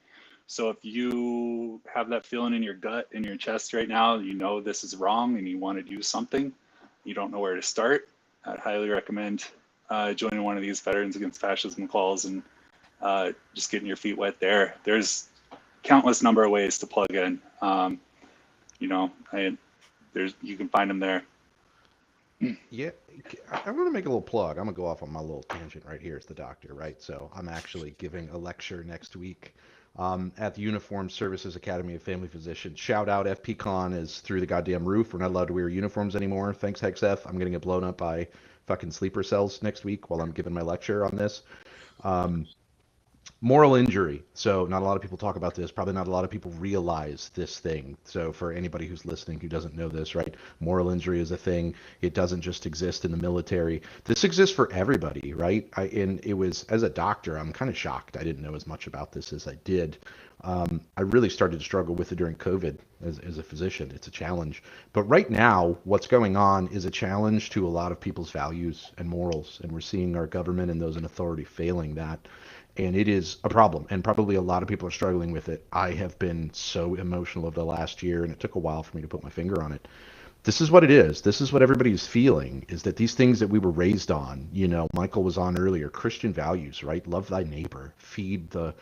So if you have that feeling in your gut, in your chest right now, you know this is wrong and you want to do something, you don't know where to start, I'd highly recommend joining one of these Veterans Against Fascism calls and just getting your feet wet there. There's countless number of ways to plug in. You know, you can find them there. Yeah, I want to make a little plug. I'm gonna go off on my little tangent right here as the doctor, right? So I'm actually giving a lecture next week at the Uniformed Services Academy of Family Physicians. Shout out FPCon is through the goddamn roof. We're not allowed to wear uniforms anymore. Thanks, HexF. I'm gonna get blown up by fucking sleeper cells next week while I'm giving my lecture on this. Moral injury. So not a lot of people talk about this. Probably not a lot of people realize this thing. So for anybody who's listening who doesn't know this, right? Moral injury is a thing. It doesn't just exist in the military. This exists for everybody, right? And it was, as a doctor, I'm kind of shocked. I didn't know as much about this as I did. I really started to struggle with it during COVID as a physician. It's a challenge. But right now, what's going on is a challenge to a lot of people's values and morals. And we're seeing our government and those in authority failing that. And it is a problem, and probably a lot of people are struggling with it. I have been so emotional over the last year, and it took a while for me to put my finger on it. This is what it is. This is what everybody's feeling, is that these things that we were raised on, you know, Michael was on earlier, Christian values, right? Love thy neighbor, feed the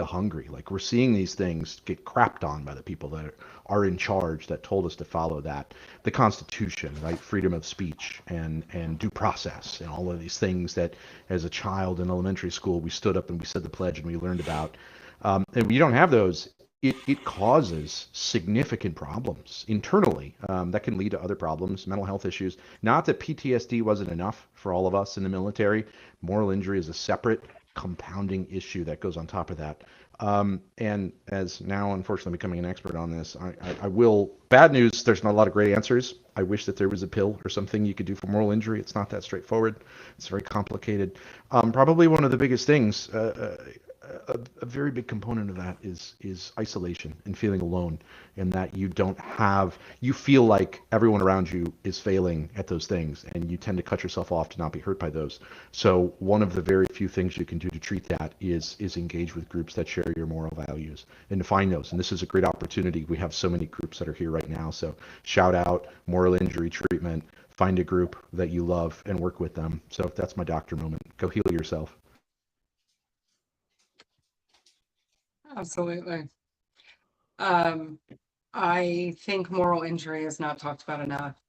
hungry. Like, we're seeing these things get crapped on by the people that are in charge that told us to follow that. The Constitution, right? Freedom of speech and due process and all of these things that as a child in elementary school, we stood up and we said the pledge and we learned about. And when you don't have those, it causes significant problems internally that can lead to other problems, mental health issues. Not that PTSD wasn't enough for all of us in the military. Moral injury is a separate compounding issue that goes on top of that. And as now, unfortunately, becoming an expert on this, I will. Bad news, there's not a lot of great answers. I wish that there was a pill or something you could do for moral injury. It's not that straightforward. It's very complicated. Probably one of the biggest things, a very big component of that is isolation and feeling alone, and that you feel like everyone around you is failing at those things, and you tend to cut yourself off to not be hurt by those. So one of the very few things you can do to treat that is engage with groups that share your moral values and to find those. And this is a great opportunity. We have so many groups that are here right now. So shout out Moral Injury Treatment. Find a group that you love and work with them. So that's my doctor moment. Go heal yourself. Absolutely. I think moral injury is not talked about enough.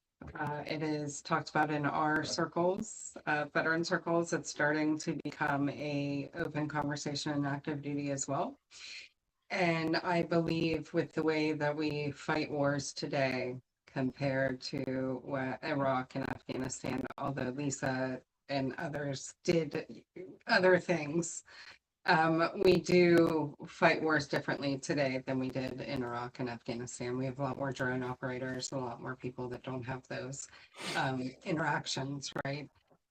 It is talked about in our circles, veteran circles. It's starting to become a open conversation in active duty as well. And I believe with the way that we fight wars today compared to Iraq and Afghanistan, although Lisa and others did other things, we do fight wars differently today than we did in Iraq and Afghanistan. We have a lot more drone operators, a lot more people that don't have those interactions, right?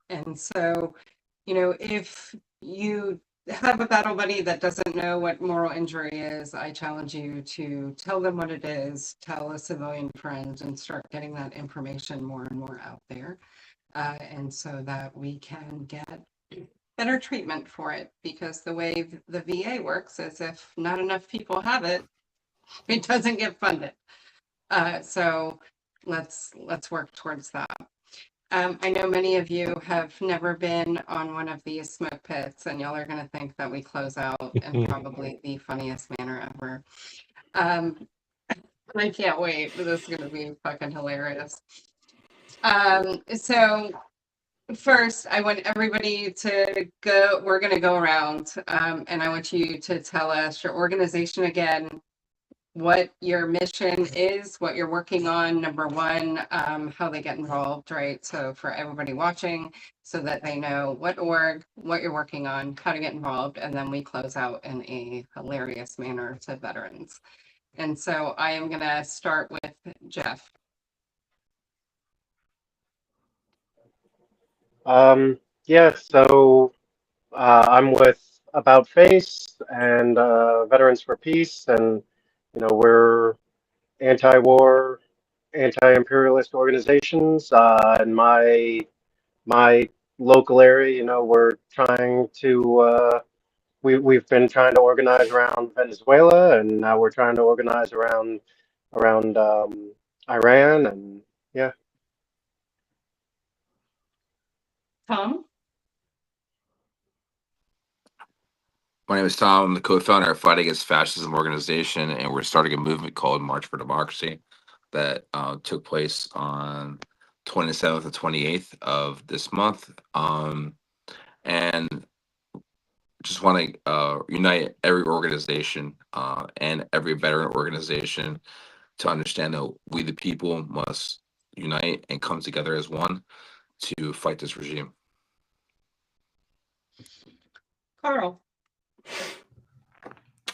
And so, you know, if you have a battle buddy that doesn't know what moral injury is, I challenge you to tell them what it is, tell a civilian friend, and start getting that information more and more out there. And so that we can get better treatment for it, because the way the VA works is if not enough people have it, it doesn't get funded. So let's work towards that. I know many of you have never been on one of these smoke pits, and y'all are going to think that we close out in probably the funniest manner ever. I can't wait. This is going to be fucking hilarious. So first, I want everybody to go. We're going to go around, and I want you to tell us your organization again, what your mission is, what you're working on, number one, how they get involved, right? So for everybody watching, so that they know what org, what you're working on, how to get involved, and then we close out in a hilarious manner to veterans. And so I am going to start with Jeff. Yeah, so I'm with About Face and Veterans for Peace, and we're anti-war, anti-imperialist organizations. In my local area, we're trying to we've been trying to organize around Venezuela, and now we're trying to organize around Iran, and yeah. Tom? My name is Tom. I'm the co-founder of Fight Against Fascism organization, and we're starting a movement called March for Democracy that took place on 27th and 28th of this month. And just want to unite every organization and every veteran organization to understand that we, the people, must unite and come together as one to fight this regime. Carl?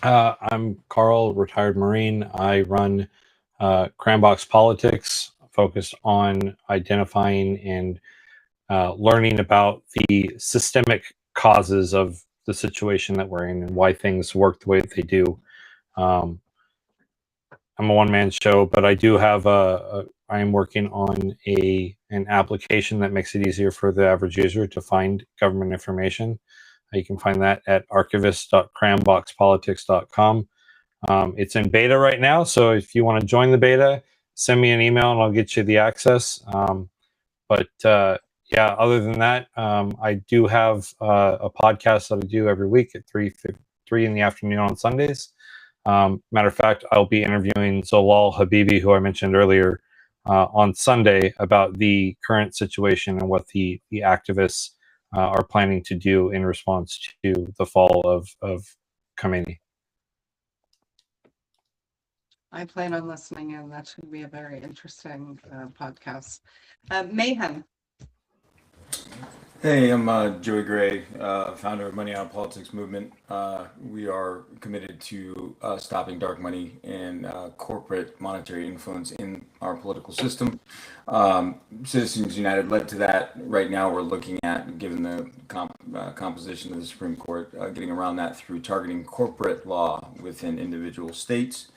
I'm Carl, retired Marine. I run Crambox Politics, focused on identifying and learning about the systemic causes of the situation that we're in and why things work the way that they do. I'm a one-man show, but I do have I am working on an application that makes it easier for the average user to find government information. You can find that at archivist.cramboxpolitics.com. It's in beta right now, so if you want to join the beta, send me an email and I'll get you the access. Yeah, other than that, I do have a podcast that I do every week at 3 in the afternoon on Sundays. Matter of fact, I'll be interviewing Zalal Habibi, who I mentioned earlier, on Sunday about the current situation and what the activists are planning to do in response to the fall of Khomeini. I plan on listening, and that should be a very interesting podcast. Mayhem. Hey, I'm Joey Gray, founder of Money Out of Politics Movement. We are committed to stopping dark money and corporate monetary influence in our political system. Citizens United led to that. Right now, we're looking at, given the composition of the Supreme Court, getting around that through targeting corporate law within individual states.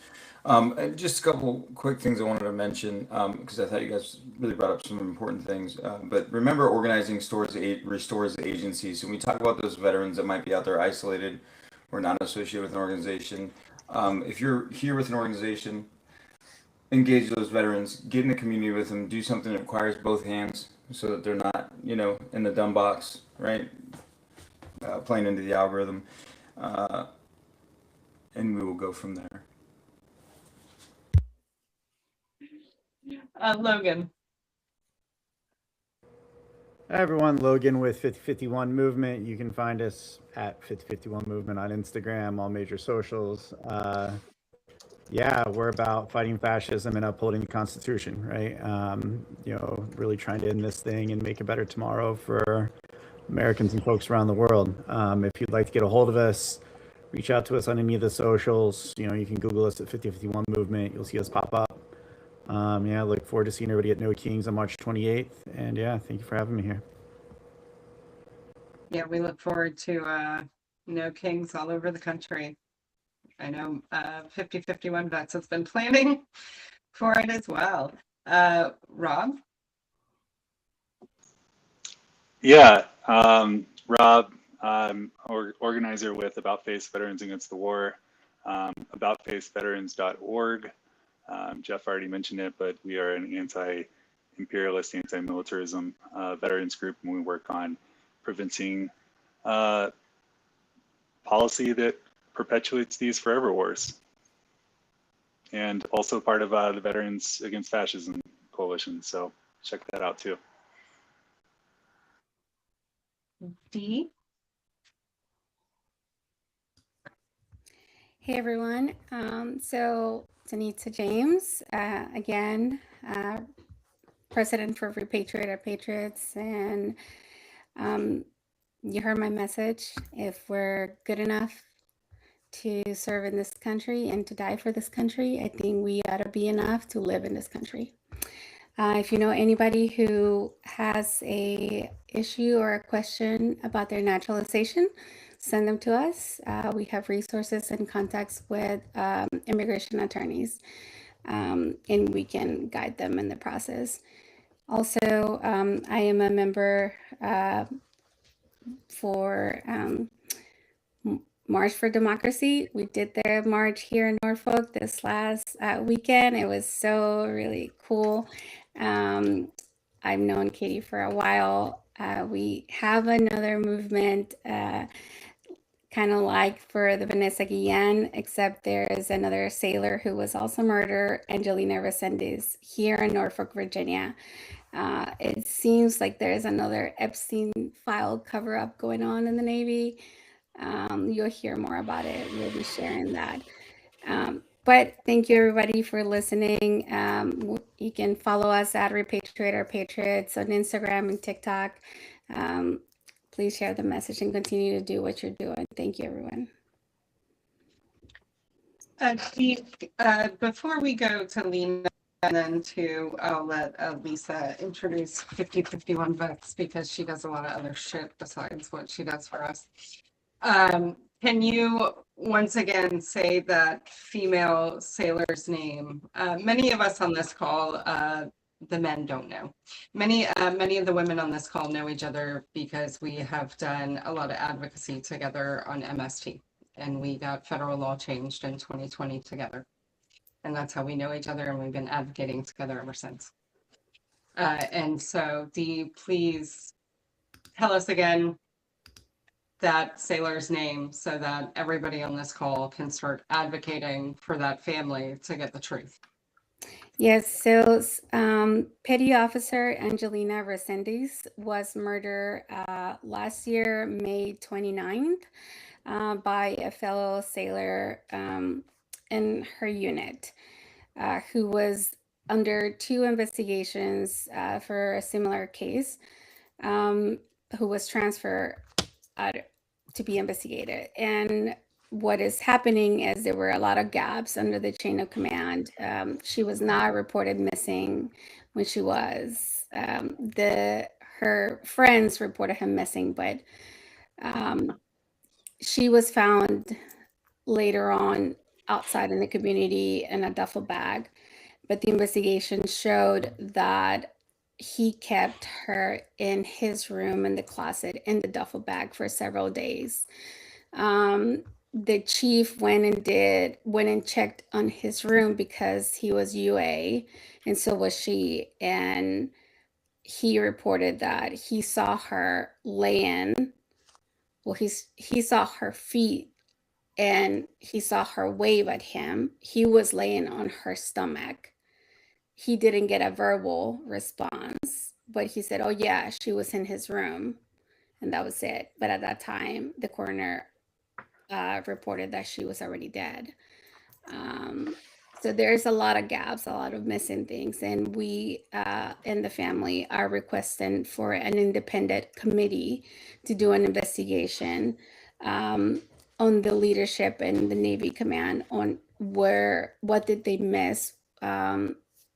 Just a couple quick things I wanted to mention, because I thought you guys really brought up some important things. But remember, organizing restores the agency. So when we talk about those veterans that might be out there isolated or not associated with an organization, if you're here with an organization, engage those veterans, get in the community with them, do something that requires both hands so that they're not, in the dumb box, right? Playing into the algorithm. And we will go from there. Logan. Hi everyone, Logan with 5051 Movement. You can find us at 5051 Movement on Instagram, all major socials. Yeah, we're about fighting fascism and upholding the Constitution, right? Really trying to end this thing and make a better tomorrow for Americans and folks around the world. If you'd like to get a hold of us, reach out to us on any of the socials. You can Google us at 5051 Movement. You'll see us pop up. I look forward to seeing everybody at No Kings on March 28th. And thank you for having me here. Yeah, we look forward to No Kings all over the country. I know 5051 Vets has been planning for it as well. Rob? Yeah, Rob, organizer with About Face Veterans Against the War, aboutfaceveterans.org. Jeff already mentioned it, but we are an anti-imperialist, anti-militarism veterans group, and we work on preventing policy that perpetuates these forever wars. And also part of the Veterans Against Fascism Coalition, so check that out too. Dee? Hey everyone. So Danita James, again, President for Repatriate Our Patriots, and you heard my message. If we're good enough to serve in this country and to die for this country, I think we ought to be enough to live in this country. If you know anybody who has a issue or a question about their naturalization, send them to us. We have resources and contacts with immigration attorneys, and we can guide them in the process. Also, I am a member for March for Democracy. We did the march here in Norfolk this last weekend. It was so really cool. I've known Katie for a while. We have another movement kind of like for the Vanessa Guillen, except there is another sailor who was also murdered, Angelina Resendiz, here in Norfolk, Virginia. It seems like there's another Epstein file cover up going on in the Navy. You'll hear more about it. We'll be sharing that. But thank you everybody for listening. You can follow us at Repatriate Our Patriots on Instagram and TikTok. Please share the message and continue to do what you're doing. Thank you, everyone. Steve, before we go to Lena and then I'll let Lisa introduce 5051 Vets because she does a lot of other shit besides what she does for us. Can you once again say that female sailor's name? Many of us on this call, the men don't know. Many of the women on this call know each other because we have done a lot of advocacy together on MST, and we got federal law changed in 2020 together. And that's how we know each other, and we've been advocating together ever since. And so, Dee, please tell us again that sailor's name so that everybody on this call can start advocating for that family to get the truth. Yes, so Petty Officer Angelina Resendiz was murdered last year, May 29th, by a fellow sailor in her unit who was under 2 investigations for a similar case, who was transferred to be investigated. And what is happening is there were a lot of gaps under the chain of command. She was not reported missing when she was. Her friends reported him missing, but she was found later on outside in the community in a duffel bag. But the investigation showed that he kept her in his room in the closet in the duffel bag for several days. The chief went and checked on his room because he was UA, and so was she. And he reported that he saw her laying. Well, he saw her feet, and he saw her wave at him. He was laying on her stomach. He didn't get a verbal response, but he said, "Oh yeah, she was in his room," and that was it. But at that time, the coroner reported that she was already dead. So there's a lot of gaps, a lot of missing things, and we in the family are requesting for an independent committee to do an investigation on the leadership and the Navy command on what did they miss,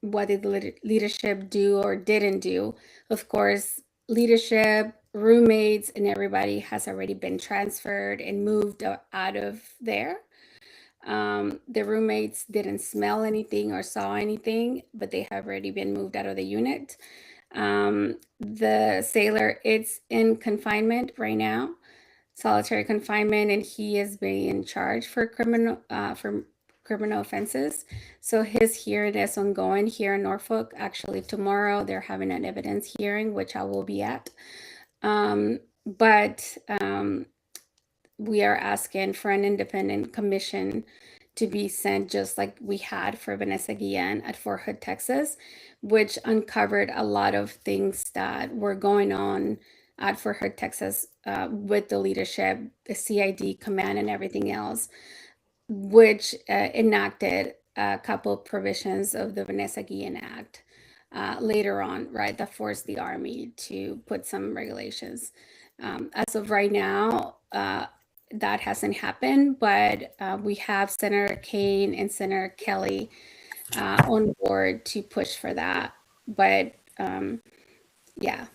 what did the leadership do or didn't do. Of course, leadership, roommates, and everybody has already been transferred and moved out of there. The roommates didn't smell anything or saw anything, but they have already been moved out of the unit. The sailor, it's in confinement right now, solitary confinement, and he is being charged for criminal offenses. So his hearing is ongoing here in Norfolk. Actually, tomorrow they're having an evidence hearing, which I will be at. But we are asking for an independent commission to be sent, just like we had for Vanessa Guillen at Fort Hood, Texas, which uncovered a lot of things that were going on at Fort Hood, Texas, with the leadership, the CID command, and everything else, which enacted a couple of provisions of the Vanessa Guillen Act later on, right, that forced the Army to put some regulations. As of right now, that hasn't happened, but we have Senator Kaine and Senator Kelly on board to push for that. but yeah,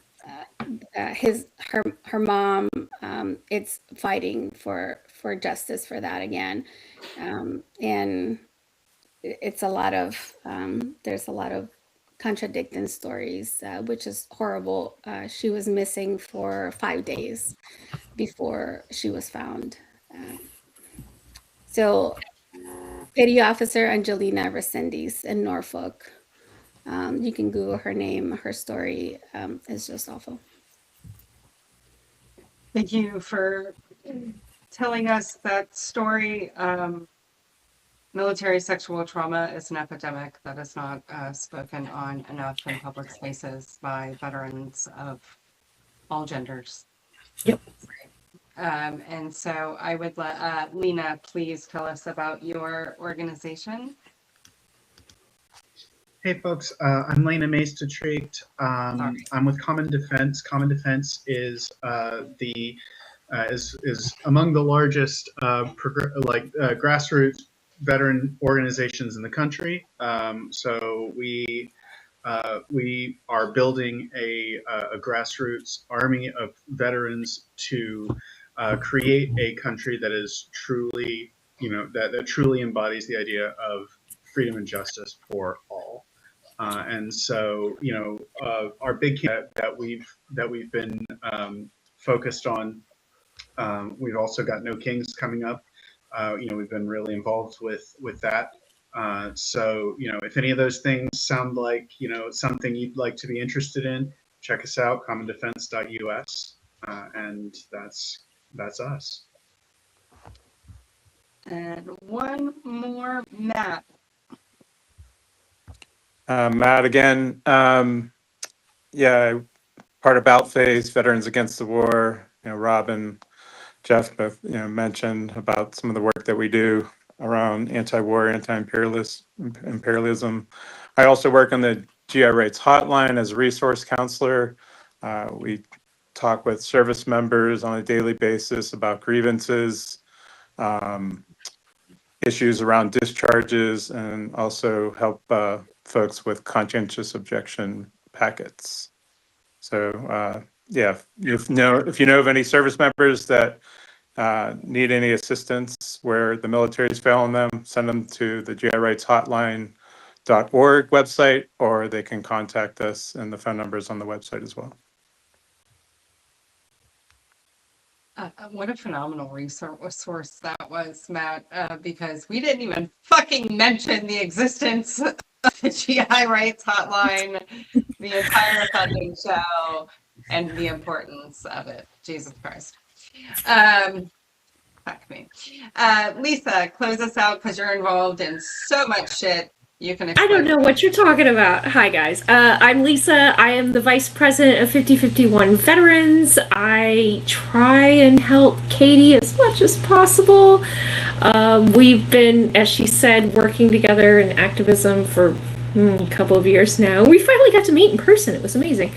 her mom, it's fighting for justice for that again, and it's a lot of there's a lot of contradicting stories, which is horrible. She was missing for 5 days before she was found. So Petty Officer Angelina Resendiz in Norfolk. You can Google her name. Her story is just awful. Thank you for telling us that story. Military sexual trauma is an epidemic that is not spoken on enough in public spaces by veterans of all genders. Yep. And so I would let Lena please tell us about your organization. Hey folks, I'm Lena Maester-Treat. I'm with Common Defense. Common Defense is is among the largest grassroots veteran organizations in the country. So we are building a grassroots army of veterans to create a country that is truly, that truly embodies the idea of freedom and justice for all. And so, our big that we've been focused on. We've also got No Kings coming up. We've been really involved with that. So, if any of those things sound like, something you'd like to be interested in, check us out, commondefense.us. And that's us. And one more, Matt. Matt again. Yeah, part of Outphase, Veterans Against the War. Rob and Jeff both mentioned about some of the work that we do around anti-war, anti-imperialism. I also work on the GI Rights Hotline as a resource counselor. We talk with service members on a daily basis about grievances, issues around discharges, and also help folks with conscientious objection packets. So yeah, if you know of any service members that need any assistance where the military is failing them, send them to the GI Rights Hotline.org website, or they can contact us, and the phone number is on the website as well. What a phenomenal resource that was, Matt, because we didn't even fucking mention the existence of the GI Rights Hotline, the entire fucking show, and the importance of it. Jesus Christ. Fuck me. Lisa, close us out because you're involved in so much shit. You can I don't know what you're talking about. Hi, guys. I'm Lisa. I am the Vice President of 5051 Veterans. I try and help Katie as much as possible. We've been, as she said, working together in activism for a couple of years now. We finally got to meet in person. It was amazing.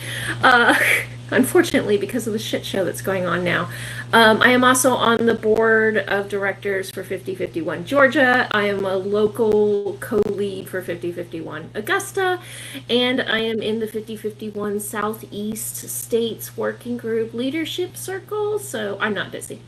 Unfortunately, because of the shit show that's going on now. I am also on the board of directors for 5051 Georgia. I am a local co-lead for 5051 Augusta, and I am in the 5051 Southeast States Working Group Leadership Circle, so I'm not busy.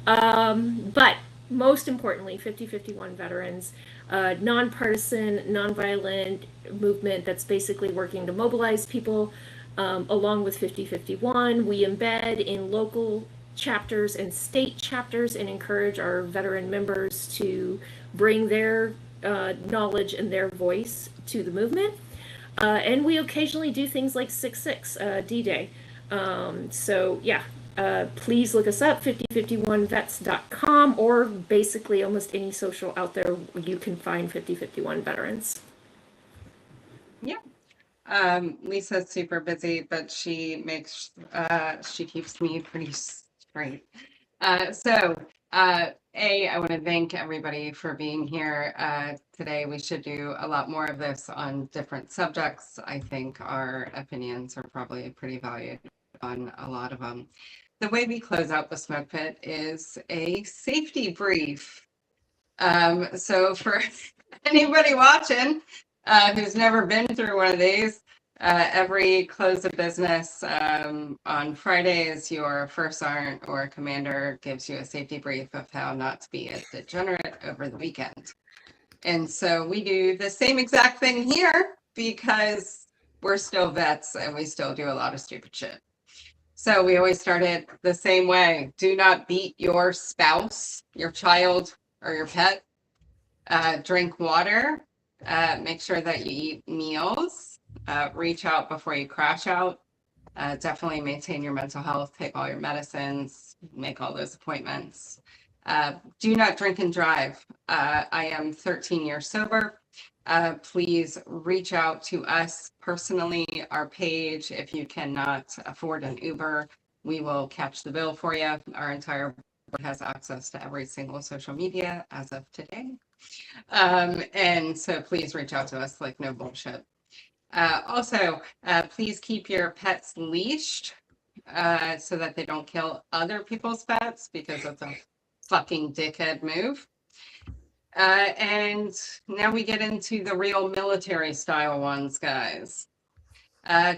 But most importantly, 5051 Veterans, nonpartisan, nonviolent movement that's basically working to mobilize people. Along with 5051, we embed in local chapters and state chapters and encourage our veteran members to bring their knowledge and their voice to the movement. And we occasionally do things like 6/6 D-Day. So yeah, please look us up, 5051vets.com, or basically almost any social out there you can find 5051 Veterans. Yeah. Lisa's super busy, but she keeps me pretty straight. I want to thank everybody for being here today. We should do a lot more of this on different subjects. I think our opinions are probably pretty valued on a lot of them. The way we close out the smoke pit is a safety brief. So for anybody watching who's never been through one of these, Every close of business on Fridays, your first sergeant or commander gives you a safety brief of how not to be a degenerate over the weekend. And so we do the same exact thing here because we're still vets and we still do a lot of stupid shit. So we always start it the same way. Do not beat your spouse, your child, or your pet. Drink water. Make sure that you eat meals. Reach out before you crash out. Definitely maintain your mental health. Take all your medicines. Make all those appointments. Do not drink and drive. I am 13 years sober. Please reach out to us personally, our page. If you cannot afford an Uber, we will catch the bill for you. Our entire board has access to every single social media as of today. And so please reach out to us like no bullshit. Also, please keep your pets leashed so that they don't kill other people's pets because it's a fucking dickhead move. And now we get into the real military style ones, guys.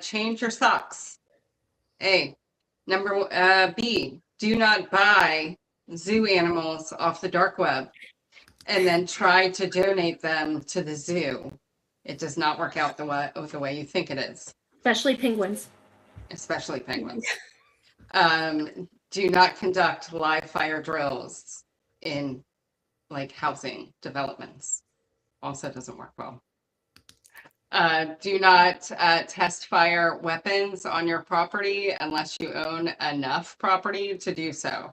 Change your socks. A. B. Do not buy zoo animals off the dark web and then try to donate them to the zoo. It does not work out the way you think it is. Especially penguins. Especially penguins. Do not conduct live fire drills in like housing developments. Also doesn't work well. Do not test fire weapons on your property unless you own enough property to do so.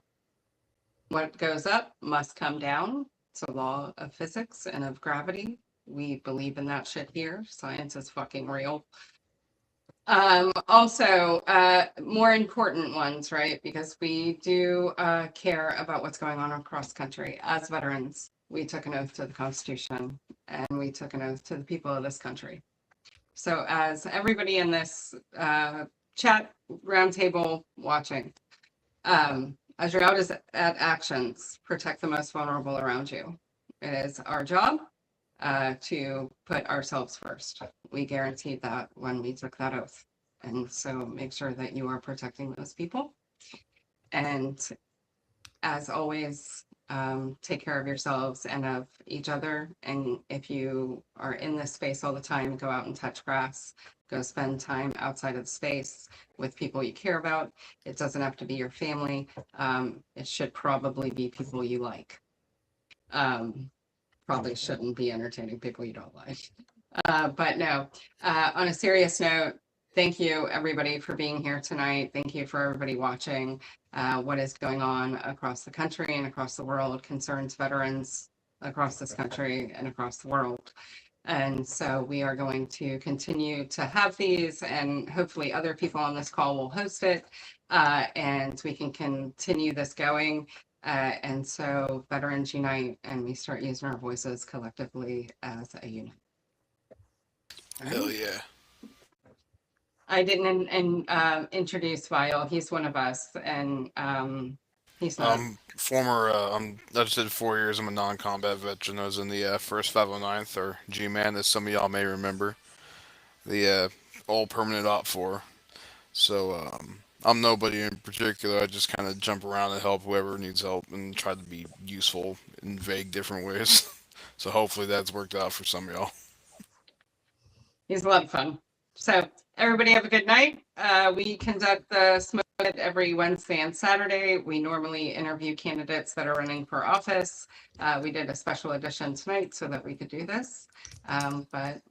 What goes up must come down. It's a law of physics and of gravity. We believe in that shit here. Science is fucking real. Also, more important ones, right? Because we do care about what's going on across the country. As veterans, we took an oath to the Constitution and we took an oath to the people of this country. So as everybody in this chat roundtable watching, as you're out at actions, protect the most vulnerable around you. It is our job to put ourselves first. We guaranteed that when we took that oath. And so make sure that you are protecting those people. And as always, take care of yourselves and of each other. And if you are in this space all the time, go out and touch grass. Go spend time outside of the space with people you care about. It doesn't have to be your family. It should probably be people you like. Probably shouldn't be entertaining people you don't like. But no, on a serious note, thank you everybody for being here tonight. Thank you for everybody watching. What is going on across the country and across the world concerns veterans across this country and across the world. And so we are going to continue to have these, and hopefully other people on this call will host it, and we can continue this going. And so veterans unite and we start using our voices collectively as a unit. Hell yeah. I didn't introduce Vile. He's one of us, and he's not. Former, I just did 4 years. I'm a non-combat veteran. I was in the 1st 509th, or G-Man, as some of y'all may remember. The old permanent op 4. So, I'm nobody in particular. I just kind of jump around and help whoever needs help and try to be useful in vague different ways. So hopefully that's worked out for some of y'all. He's a lot of fun. So everybody have a good night. We conduct the Smoke Pit every Wednesday and Saturday. We normally interview candidates that are running for office. We did a special edition tonight so that we could do this. But